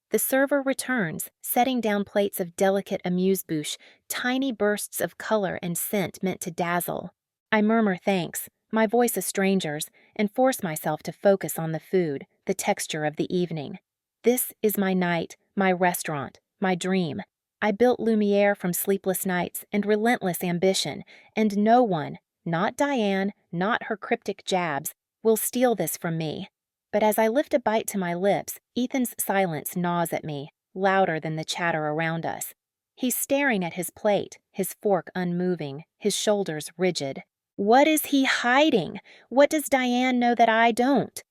Speaker 1: The server returns, setting down plates of delicate amuse-bouche, tiny bursts of color and scent meant to dazzle. I murmur thanks, my voice a stranger's, and force myself to focus on the food, the texture of the evening. This is my night, my restaurant, my dream. I built Lumiere from sleepless nights and relentless ambition, and no one, not Diane, not her cryptic jabs, will steal this from me. But as I lift a bite to my lips, Ethan's silence gnaws at me, louder than the chatter around us. He's staring at his plate, his fork unmoving, his shoulders rigid. What is he hiding? What does Diane know that I don't?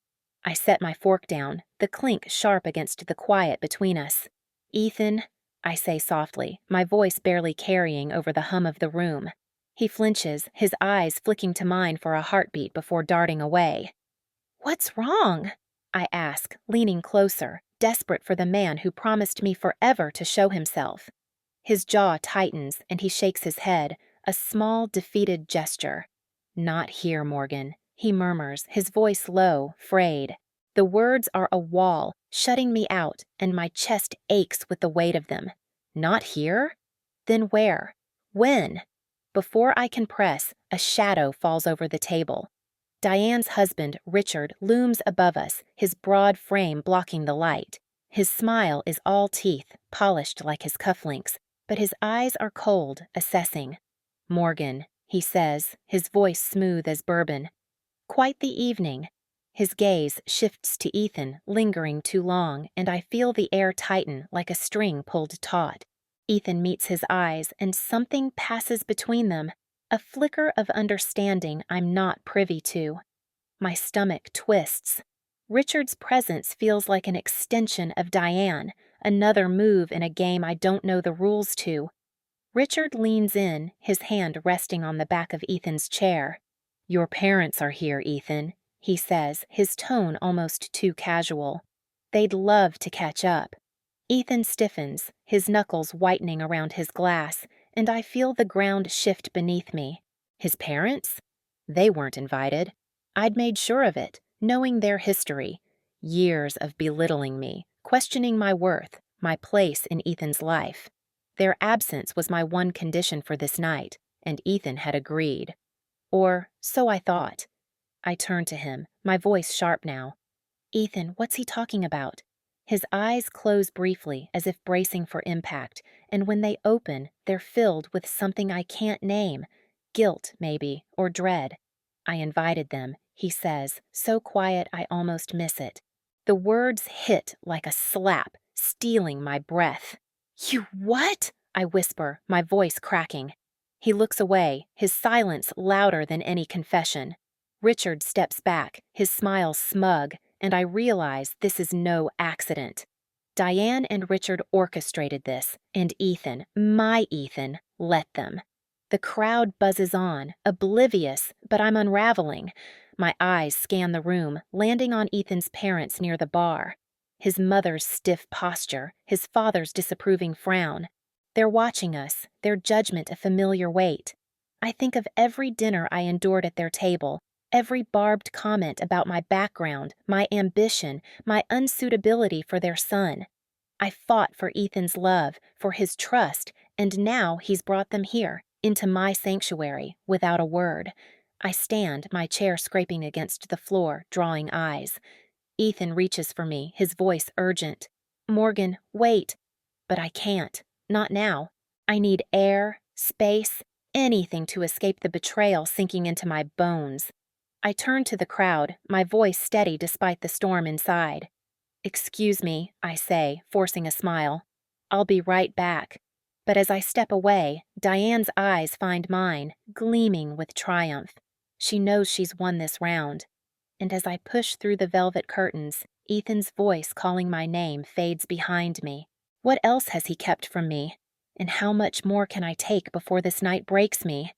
Speaker 1: I set my fork down, the clink sharp against the quiet between us. Ethan, I say softly, my voice barely carrying over the hum of the room. He flinches, his eyes flicking to mine for a heartbeat before darting away. What's wrong? I ask, leaning closer, desperate for the man who promised me forever to show himself. His jaw tightens and he shakes his head, a small, defeated gesture. Not here, Morgan, he murmurs, his voice low, frayed. The words are a wall, shutting me out, and my chest aches with the weight of them. Not here? Then where? When? Before I can press, a shadow falls over the table. Diane's husband, Richard, looms above us, his broad frame blocking the light. His smile is all teeth, polished like his cufflinks, but his eyes are cold, assessing. Morgan, he says, his voice smooth as bourbon. Quite the evening. His gaze shifts to Ethan, lingering too long, and I feel the air tighten like a string pulled taut. Ethan meets his eyes, and something passes between them, a flicker of understanding I'm not privy to. My stomach twists. Richard's presence feels like an extension of Diane, another move in a game I don't know the rules to. Richard leans in, his hand resting on the back of Ethan's chair. Your parents are here, Ethan, he says, his tone almost too casual. They'd love to catch up. Ethan stiffens, his knuckles whitening around his glass, and I feel the ground shift beneath me. His parents? They weren't invited. I'd made sure of it, knowing their history. Years of belittling me, questioning my worth, my place in Ethan's life. Their absence was my one condition for this night, and Ethan had agreed. Or so I thought. I turned to him, my voice sharp now. Ethan, what's he talking about? His eyes close briefly as if bracing for impact, and when they open, they're filled with something I can't name. Guilt, maybe, or dread. I invited them, he says, so quiet I almost miss it. The words hit like a slap, stealing my breath. You what? I whisper, my voice cracking. He looks away, his silence louder than any confession. Richard steps back, his smile smug, and I realize this is no accident. Diane and Richard orchestrated this, and Ethan, my Ethan, let them. The crowd buzzes on, oblivious, but I'm unraveling. My eyes scan the room, landing on Ethan's parents near the bar. His mother's stiff posture, his father's disapproving frown. They're watching us, their judgment a familiar weight. I think of every dinner I endured at their table, every barbed comment about my background, my ambition, my unsuitability for their son. I fought for Ethan's love, for his trust, and now he's brought them here, into my sanctuary, without a word. I stand, my chair scraping against the floor, drawing eyes. Ethan reaches for me, his voice urgent. Morgan, wait. But I can't. Not now. I need air, Space, anything to escape the betrayal sinking into my bones. I turn to the crowd, my voice steady despite the storm inside. "Excuse me," I say, forcing a smile. "I'll be right back." But as I step away, Diane's eyes find mine, gleaming with triumph. She knows she's won this round. And as I push through the velvet curtains, Ethan's voice calling my name fades behind me. What else has he kept from me? And how much more can I take before this night breaks me?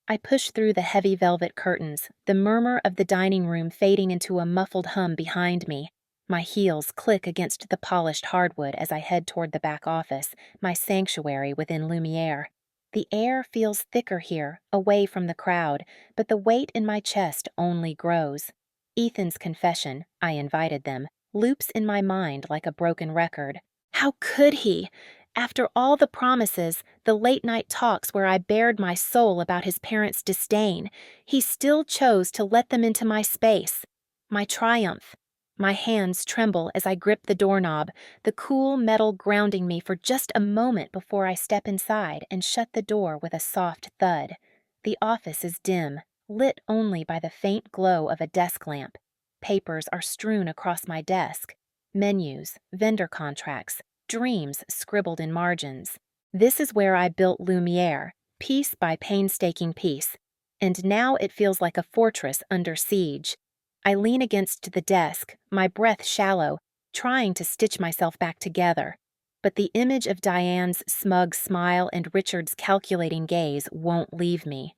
Speaker 1: I push through the heavy velvet curtains, the murmur of the dining room fading into a muffled hum behind me. My heels click against the polished hardwood as I head toward the back office, my sanctuary within Lumiere. The air feels thicker here, away from the crowd, but the weight in my chest only grows. Ethan's confession, I invited them, loops in my mind like a broken record. How could he? After all the promises, the late-night talks where I bared my soul about his parents' disdain, he still chose to let them into my space. My triumph. My hands tremble as I grip the doorknob, the cool metal grounding me for just a moment before I step inside and shut the door with a soft thud. The office is dim, lit only by the faint glow of a desk lamp. Papers are strewn across my desk. Menus, vendor contracts, dreams scribbled in margins. This is where I built Lumiere, piece by painstaking piece. And now it feels like a fortress under siege. I lean against the desk, my breath shallow, trying to stitch myself back together. But the image of Diane's smug smile and Richard's calculating gaze won't leave me.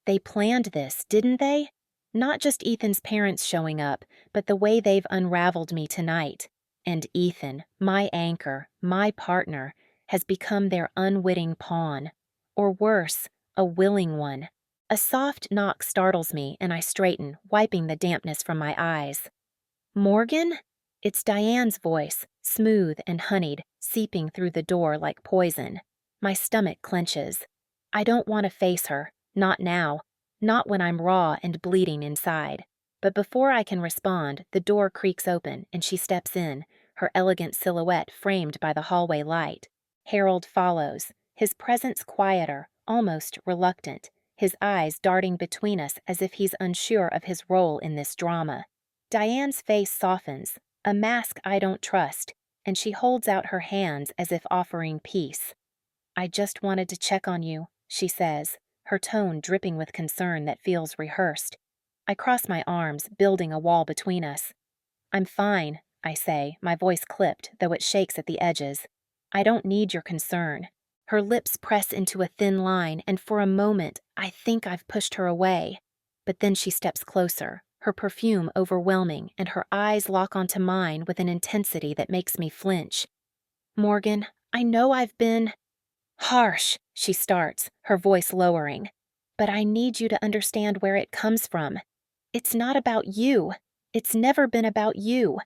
Speaker 1: They planned this, didn't they? Not just Ethan's parents showing up, but the way they've unraveled me tonight. And Ethan, my anchor, my partner, has become their unwitting pawn. Or worse, a willing one. A soft knock startles me, and I straighten, wiping the dampness from my eyes. "Morgan?" It's Diane's voice, smooth and honeyed, seeping through the door like poison. My stomach clenches. I don't want to face her, not now, not when I'm raw and bleeding inside. But before I can respond, the door creaks open and she steps in, her elegant silhouette framed by the hallway light. Harold follows, his presence quieter, almost reluctant, his eyes darting between us as if he's unsure of his role in this drama. Diane's face softens, a mask I don't trust, and she holds out her hands as if offering peace. "I just wanted to check on you," she says, her tone dripping with concern that feels rehearsed. I cross my arms, building a wall between us. "I'm fine," I say, my voice clipped, though it shakes at the edges. "I don't need your concern." Her lips press into a thin line, and for a moment, I think I've pushed her away. But then she steps closer, her perfume overwhelming, and her eyes lock onto mine with an intensity that makes me flinch. "Morgan, I know I've been harsh," she starts, her voice lowering. "But I need you to understand where it comes from. It's not about you. It's never been about you."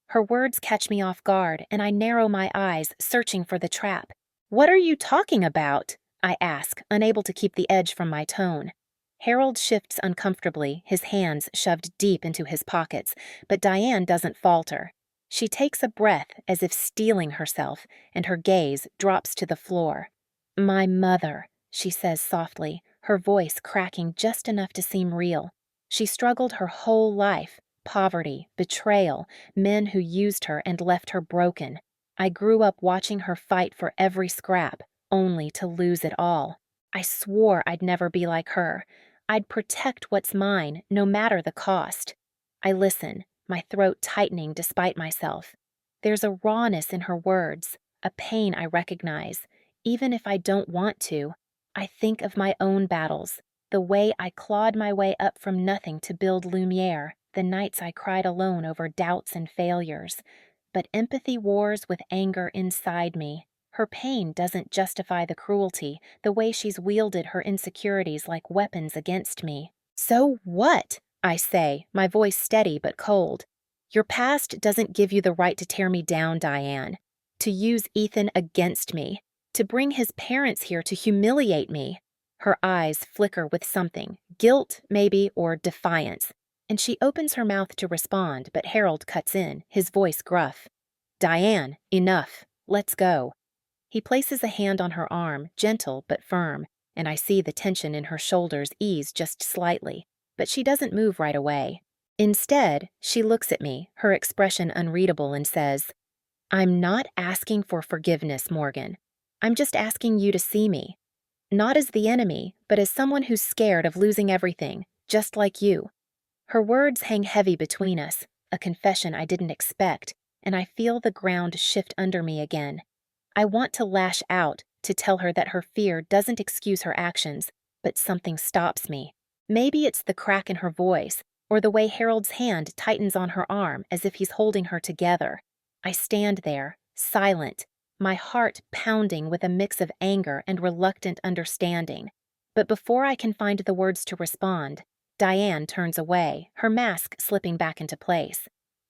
Speaker 1: Her words catch me off guard, and I narrow my eyes, searching for the trap. "What are you talking about?" I ask, unable to keep the edge from my tone. Harold shifts uncomfortably, his hands shoved deep into his pockets, but Diane doesn't falter. She takes a breath as if steeling herself, and her gaze drops to the floor. "My mother," she says softly, her voice cracking just enough to seem real. She struggled her whole life, poverty, betrayal, men who used her and left her broken. I grew up watching her fight for every scrap, only to lose it all. I swore I'd never be like her. I'd protect what's mine, no matter the cost. I listen, my throat tightening despite myself. There's a rawness in her words, a pain I recognize. Even if I don't want to, I think of my own battles, the way I clawed my way up from nothing to build Lumiere, the nights I cried alone over doubts and failures. But empathy wars with anger inside me. Her pain doesn't justify the cruelty, the way she's wielded her insecurities like weapons against me. "So what?" I say, my voice steady but cold. "Your past doesn't give you the right to tear me down, Diane. To use Ethan against me. To bring his parents here to humiliate me." Her eyes flicker with something, guilt maybe, or defiance. And she opens her mouth to respond, but Harold cuts in, his voice gruff. "Diane, enough. Let's go." He places a hand on her arm, gentle but firm. and I see the tension in her shoulders ease just slightly, but she doesn't move right away. Instead, she looks at me, her expression unreadable, and says, "I'm not asking for forgiveness, Morgan. I'm just asking you to see me. Not as the enemy, but as someone who's scared of losing everything, just like you." Her words hang heavy between us, a confession I didn't expect, and I feel the ground shift under me again. I want to lash out, to tell her that her fear doesn't excuse her actions, but something stops me. Maybe it's the crack in her voice, or the way Harold's hand tightens on her arm as if he's holding her together. I stand there, silent, my heart pounding with a mix of anger and reluctant understanding. But before I can find the words to respond, Diane turns away, her mask slipping back into place.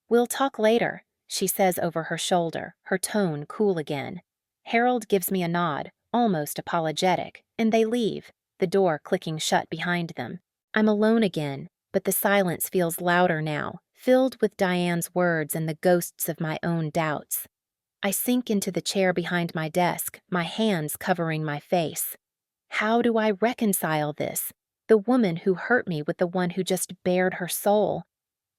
Speaker 1: "We'll talk later," she says over her shoulder, her tone cool again. Harold gives me a nod, almost apologetic, and they leave, the door clicking shut behind them. I'm alone again, but the silence feels louder now, filled with Diane's words and the ghosts of my own doubts. I sink into the chair behind my desk, my hands covering my face. How do I reconcile this? The woman who hurt me with the one who just bared her soul?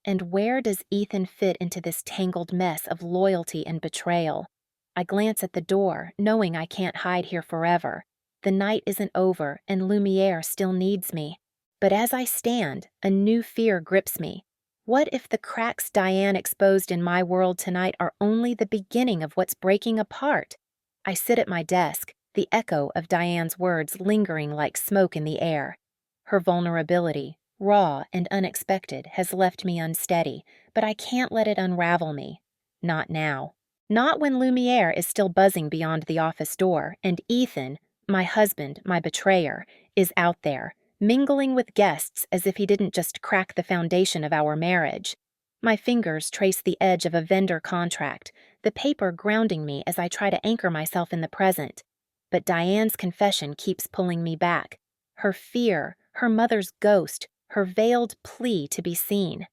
Speaker 1: And where does Ethan fit into this tangled mess of loyalty and betrayal? I glance at the door, knowing I can't hide here forever. The night isn't over, and Lumiere still needs me. But as I stand, a new fear grips me. What if the cracks Diane exposed in my world tonight are only the beginning of what's breaking apart? I sit at my desk, the echo of Diane's words lingering like smoke in the air. Her vulnerability, raw and unexpected, has left me unsteady, but I can't let it unravel me. Not now. Not when Lumiere is still buzzing beyond the office door, and Ethan, my husband, my betrayer, is out there, mingling with guests as if he didn't just crack the foundation of our marriage. My fingers trace the edge of a vendor contract, the paper grounding me as I try to anchor myself in the present. But Diane's confession keeps pulling me back. Her fear, her mother's ghost, her veiled plea to be seen.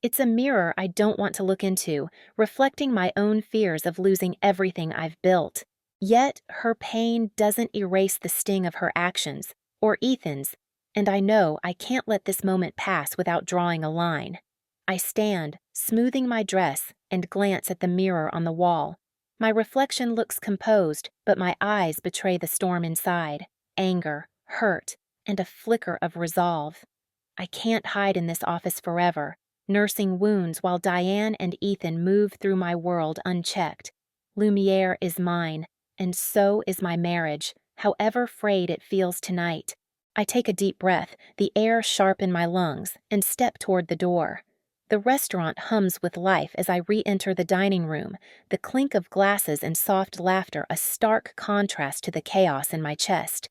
Speaker 1: It's a mirror I don't want to look into, reflecting my own fears of losing everything I've built. Yet her pain doesn't erase the sting of her actions, or Ethan's, and I know I can't let this moment pass without drawing a line. I stand, smoothing my dress, and glance at the mirror on the wall. My reflection looks composed, but my eyes betray the storm inside: anger, hurt, and a flicker of resolve. I can't hide in this office forever, nursing wounds while Diane and Ethan move through my world unchecked. Lumiere is mine, and so is my marriage, however frayed it feels tonight. I take a deep breath, the air sharp in my lungs, and step toward the door. The restaurant hums with life as I re-enter the dining room, the clink of glasses and soft laughter a stark contrast to the chaos in my chest.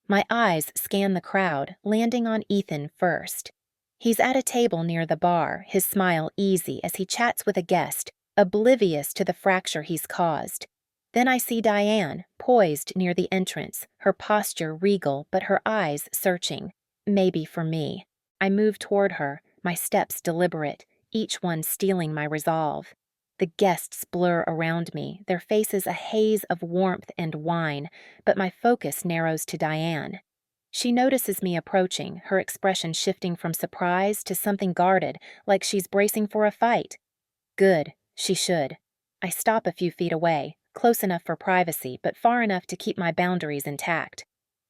Speaker 1: My eyes scan the crowd, landing on Ethan first. He's at a table near the bar, his smile easy as he chats with a guest, oblivious to the fracture he's caused. Then I see Diane, poised near the entrance, her posture regal but her eyes searching, maybe for me. I move toward her, my steps deliberate, each one stealing my resolve. The guests blur around me, their faces a haze of warmth and wine, but my focus narrows to Diane. She notices me approaching, her expression shifting from surprise to something guarded, like she's bracing for a fight. Good, she should. I stop a few feet away, close enough for privacy, but far enough to keep my boundaries intact.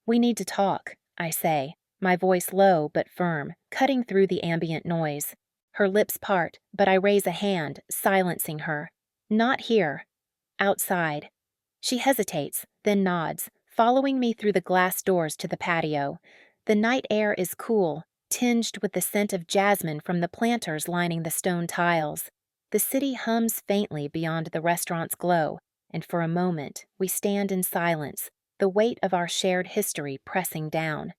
Speaker 1: "We need to talk," I say, my voice low but firm, cutting through the ambient noise. Her lips part, but I raise a hand, silencing her. "Not here. Outside." She hesitates, then nods, following me through the glass doors to the patio. The night air is cool, tinged with the scent of jasmine from the planters lining the stone tiles. The city hums faintly beyond the restaurant's glow, and for a moment we stand in silence, the weight of our shared history pressing down.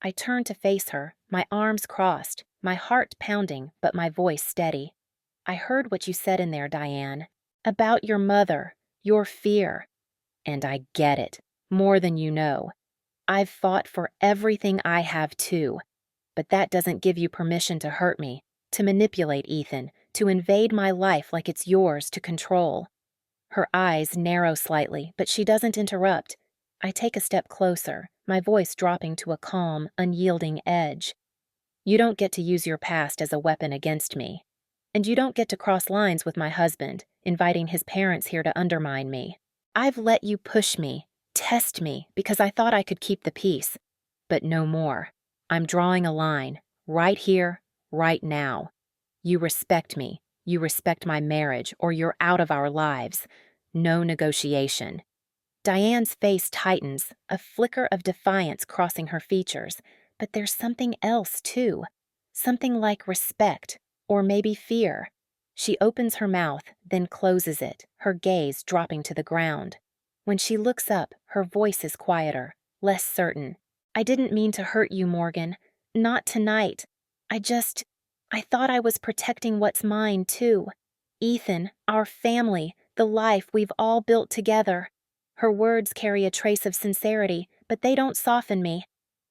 Speaker 1: I turn to face her, my arms crossed, my heart pounding, but my voice steady. "I heard what you said in there, Diane. About your mother, your fear. And I get it, more than you know. I've fought for everything I have too. But that doesn't give you permission to hurt me, to manipulate Ethan, to invade my life like it's yours to control." Her eyes narrow slightly, but she doesn't interrupt. I take a step closer, my voice dropping to a calm, unyielding edge. You don't get to use your past as a weapon against me. And you don't get to cross lines with my husband, inviting his parents here to undermine me. I've let you push me, test me, because I thought I could keep the peace. But no more. I'm drawing a line, right here, right now. You respect me, you respect my marriage, or you're out of our lives. No negotiation. Diane's face tightens, a flicker of defiance crossing her features, but there's something else, too. Something like respect, or maybe fear. She opens her mouth, then closes it, her gaze dropping to the ground. When she looks up, her voice is quieter, less certain. I didn't mean to hurt you, Morgan. Not tonight. I thought I was protecting what's mine, too. Ethan, our family, the life we've all built together. Her words carry a trace of sincerity, but they don't soften me.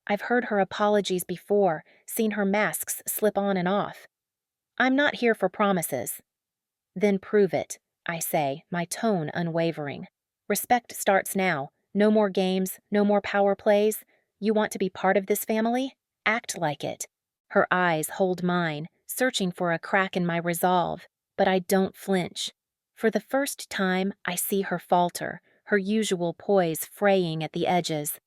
Speaker 1: I've heard her apologies before, seen her masks slip on and off. I'm not here for promises. Then prove it, I say, my tone unwavering. Respect starts now. No more games, no more power plays. You want to be part of this family? Act like it. Her eyes hold mine, searching for a crack in my resolve, but I don't flinch. For the first time, I see her falter, her usual poise fraying at the edges.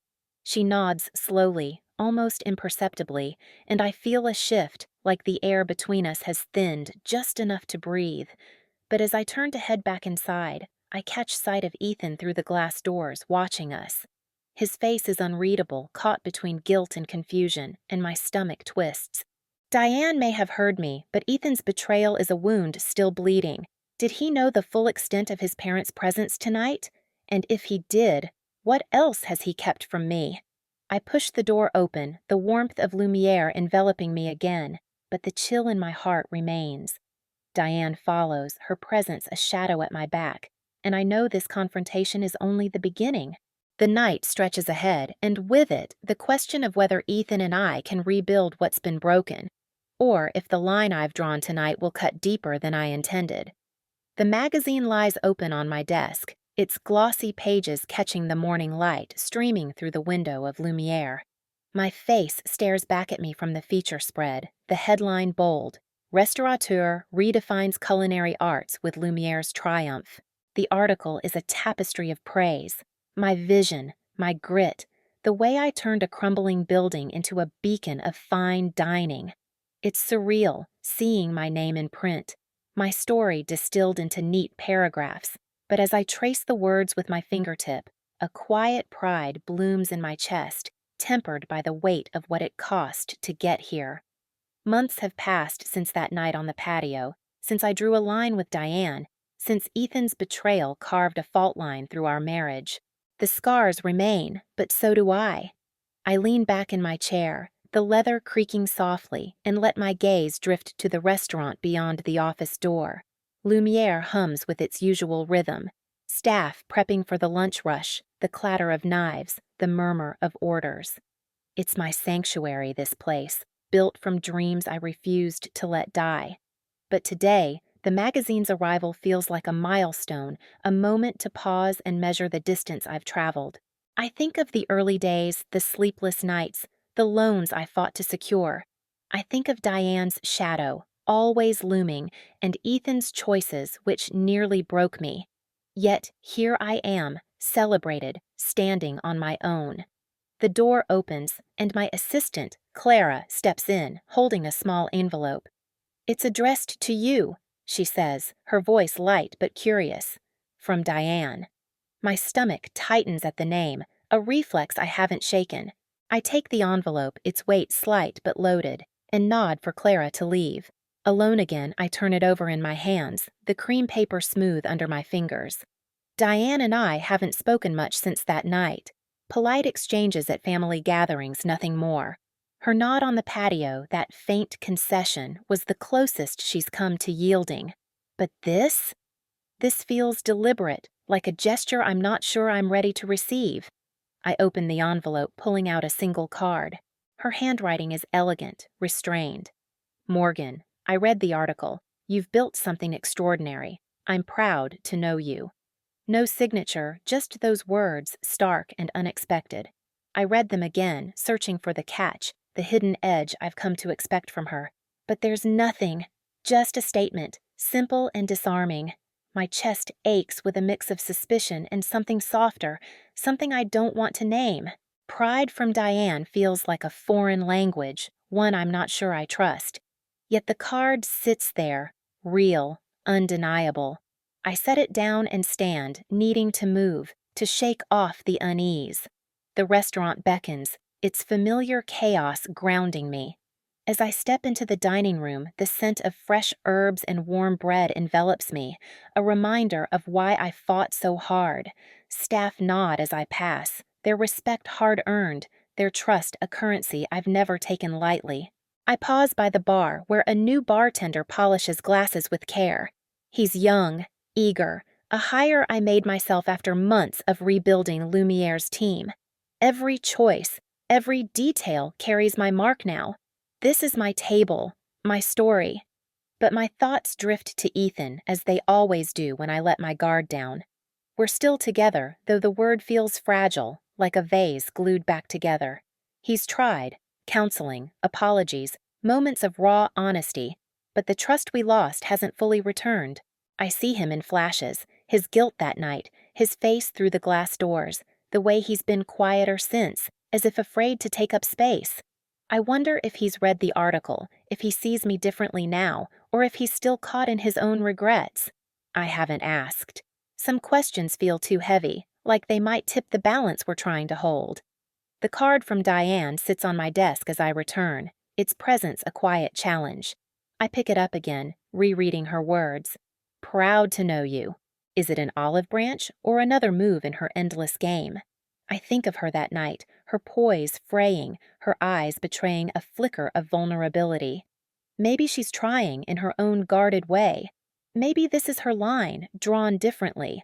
Speaker 1: She nods slowly, almost imperceptibly, and I feel a shift, like the air between us has thinned just enough to breathe. But as I turn to head back inside, I catch sight of Ethan through the glass doors, watching us. His face is unreadable, caught between guilt and confusion, and my stomach twists. Diane may have heard me, but Ethan's betrayal is a wound still bleeding. Did he know the full extent of his parents' presence tonight? And if he did, what else has he kept from me? I push the door open, the warmth of Lumiere enveloping me again, but the chill in my heart remains. Diane follows, her presence a shadow at my back, and I know this confrontation is only the beginning. The night stretches ahead, and with it, the question of whether Ethan and I can rebuild what's been broken, or if the line I've drawn tonight will cut deeper than I intended. The magazine lies open on my desk, its glossy pages catching the morning light streaming through the window of Lumiere. My face stares back at me from the feature spread, the headline bold, Restaurateur redefines culinary arts with Lumiere's triumph. The article is a tapestry of praise. My vision, my grit, the way I turned a crumbling building into a beacon of fine dining. It's surreal, seeing my name in print, my story distilled into neat paragraphs, but as I trace the words with my fingertip, a quiet pride blooms in my chest, tempered by the weight of what it cost to get here. Months have passed since that night on the patio, since I drew a line with Diane, since Ethan's betrayal carved a fault line through our marriage. The scars remain, but so do I. I lean back in my chair, the leather creaking softly, and let my gaze drift to the restaurant beyond the office door. Lumiere hums with its usual rhythm, staff prepping for the lunch rush, the clatter of knives, the murmur of orders. It's my sanctuary, this place, built from dreams I refused to let die. But today, the magazine's arrival feels like a milestone, a moment to pause and measure the distance I've traveled. I think of the early days, the sleepless nights, the loans I fought to secure. I think of Diane's shadow, always looming, and Ethan's choices, which nearly broke me. Yet here I am, celebrated, standing on my own. The door opens, and my assistant, Clara, steps in, holding a small envelope. "It's addressed to you," she says, her voice light but curious. "From Diane." My stomach tightens at the name, a reflex I haven't shaken. I take the envelope, its weight slight but loaded, and nod for Clara to leave. Alone again, I turn it over in my hands, the cream paper smooth under my fingers. Diane and I haven't spoken much since that night. Polite exchanges at family gatherings, nothing more. Her nod on the patio, that faint concession, was the closest she's come to yielding. But this? This feels deliberate, like a gesture I'm not sure I'm ready to receive. I open the envelope, pulling out a single card. Her handwriting is elegant, restrained. "Morgan, I read the article. You've built something extraordinary. I'm proud to know you." No signature, just those words, stark and unexpected. I read them again, searching for the catch, the hidden edge I've come to expect from her. But there's nothing. Just a statement, simple and disarming. My chest aches with a mix of suspicion and something softer, something I don't want to name. Pride from Diane feels like a foreign language, one I'm not sure I trust. Yet the card sits there, real, undeniable. I set it down and stand, needing to move, to shake off the unease. The restaurant beckons, its familiar chaos grounding me. As I step into the dining room, the scent of fresh herbs and warm bread envelops me, a reminder of why I fought so hard. Staff nod as I pass, their respect hard-earned, their trust a currency I've never taken lightly. I pause by the bar, where a new bartender polishes glasses with care. He's young, eager, a hire I made myself after months of rebuilding Lumiere's team. Every choice, every detail carries my mark now. This is my table, my story. But my thoughts drift to Ethan, as they always do when I let my guard down. We're still together, though the word feels fragile, like a vase glued back together. He's tried, counseling, apologies, moments of raw honesty, but the trust we lost hasn't fully returned. I see him in flashes, his guilt that night, his face through the glass doors, the way he's been quieter since, as if afraid to take up space. I wonder if he's read the article, if he sees me differently now, or if he's still caught in his own regrets. I haven't asked. Some questions feel too heavy, like they might tip the balance we're trying to hold. The card from Diane sits on my desk as I return, its presence a quiet challenge. I pick it up again, rereading her words. Proud to know you. Is it an olive branch or another move in her endless game? I think of her that night, her poise fraying, her eyes betraying a flicker of vulnerability. Maybe she's trying in her own guarded way. Maybe this is her line, drawn differently.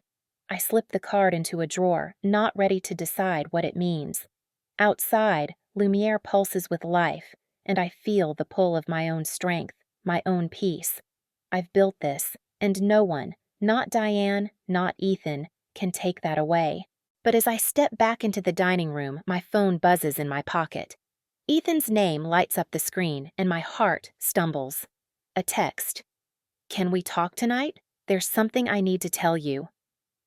Speaker 1: I slip the card into a drawer, not ready to decide what it means. Outside, Lumiere pulses with life, and I feel the pull of my own strength, my own peace. I've built this, and no one, not Diane, not Ethan, can take that away. But as I step back into the dining room, my phone buzzes in my pocket. Ethan's name lights up the screen, and my heart stumbles. A text. Can we talk tonight? There's something I need to tell you.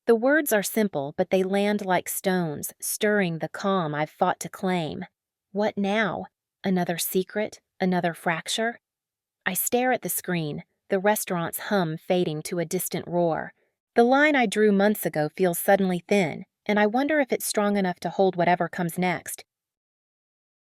Speaker 1: The words are simple, but they land like stones, stirring the calm I've fought to claim. What now? Another secret? Another fracture? I stare at the screen, the restaurant's hum fading to a distant roar. The line I drew months ago feels suddenly thin, and I wonder if it's strong enough to hold whatever comes next.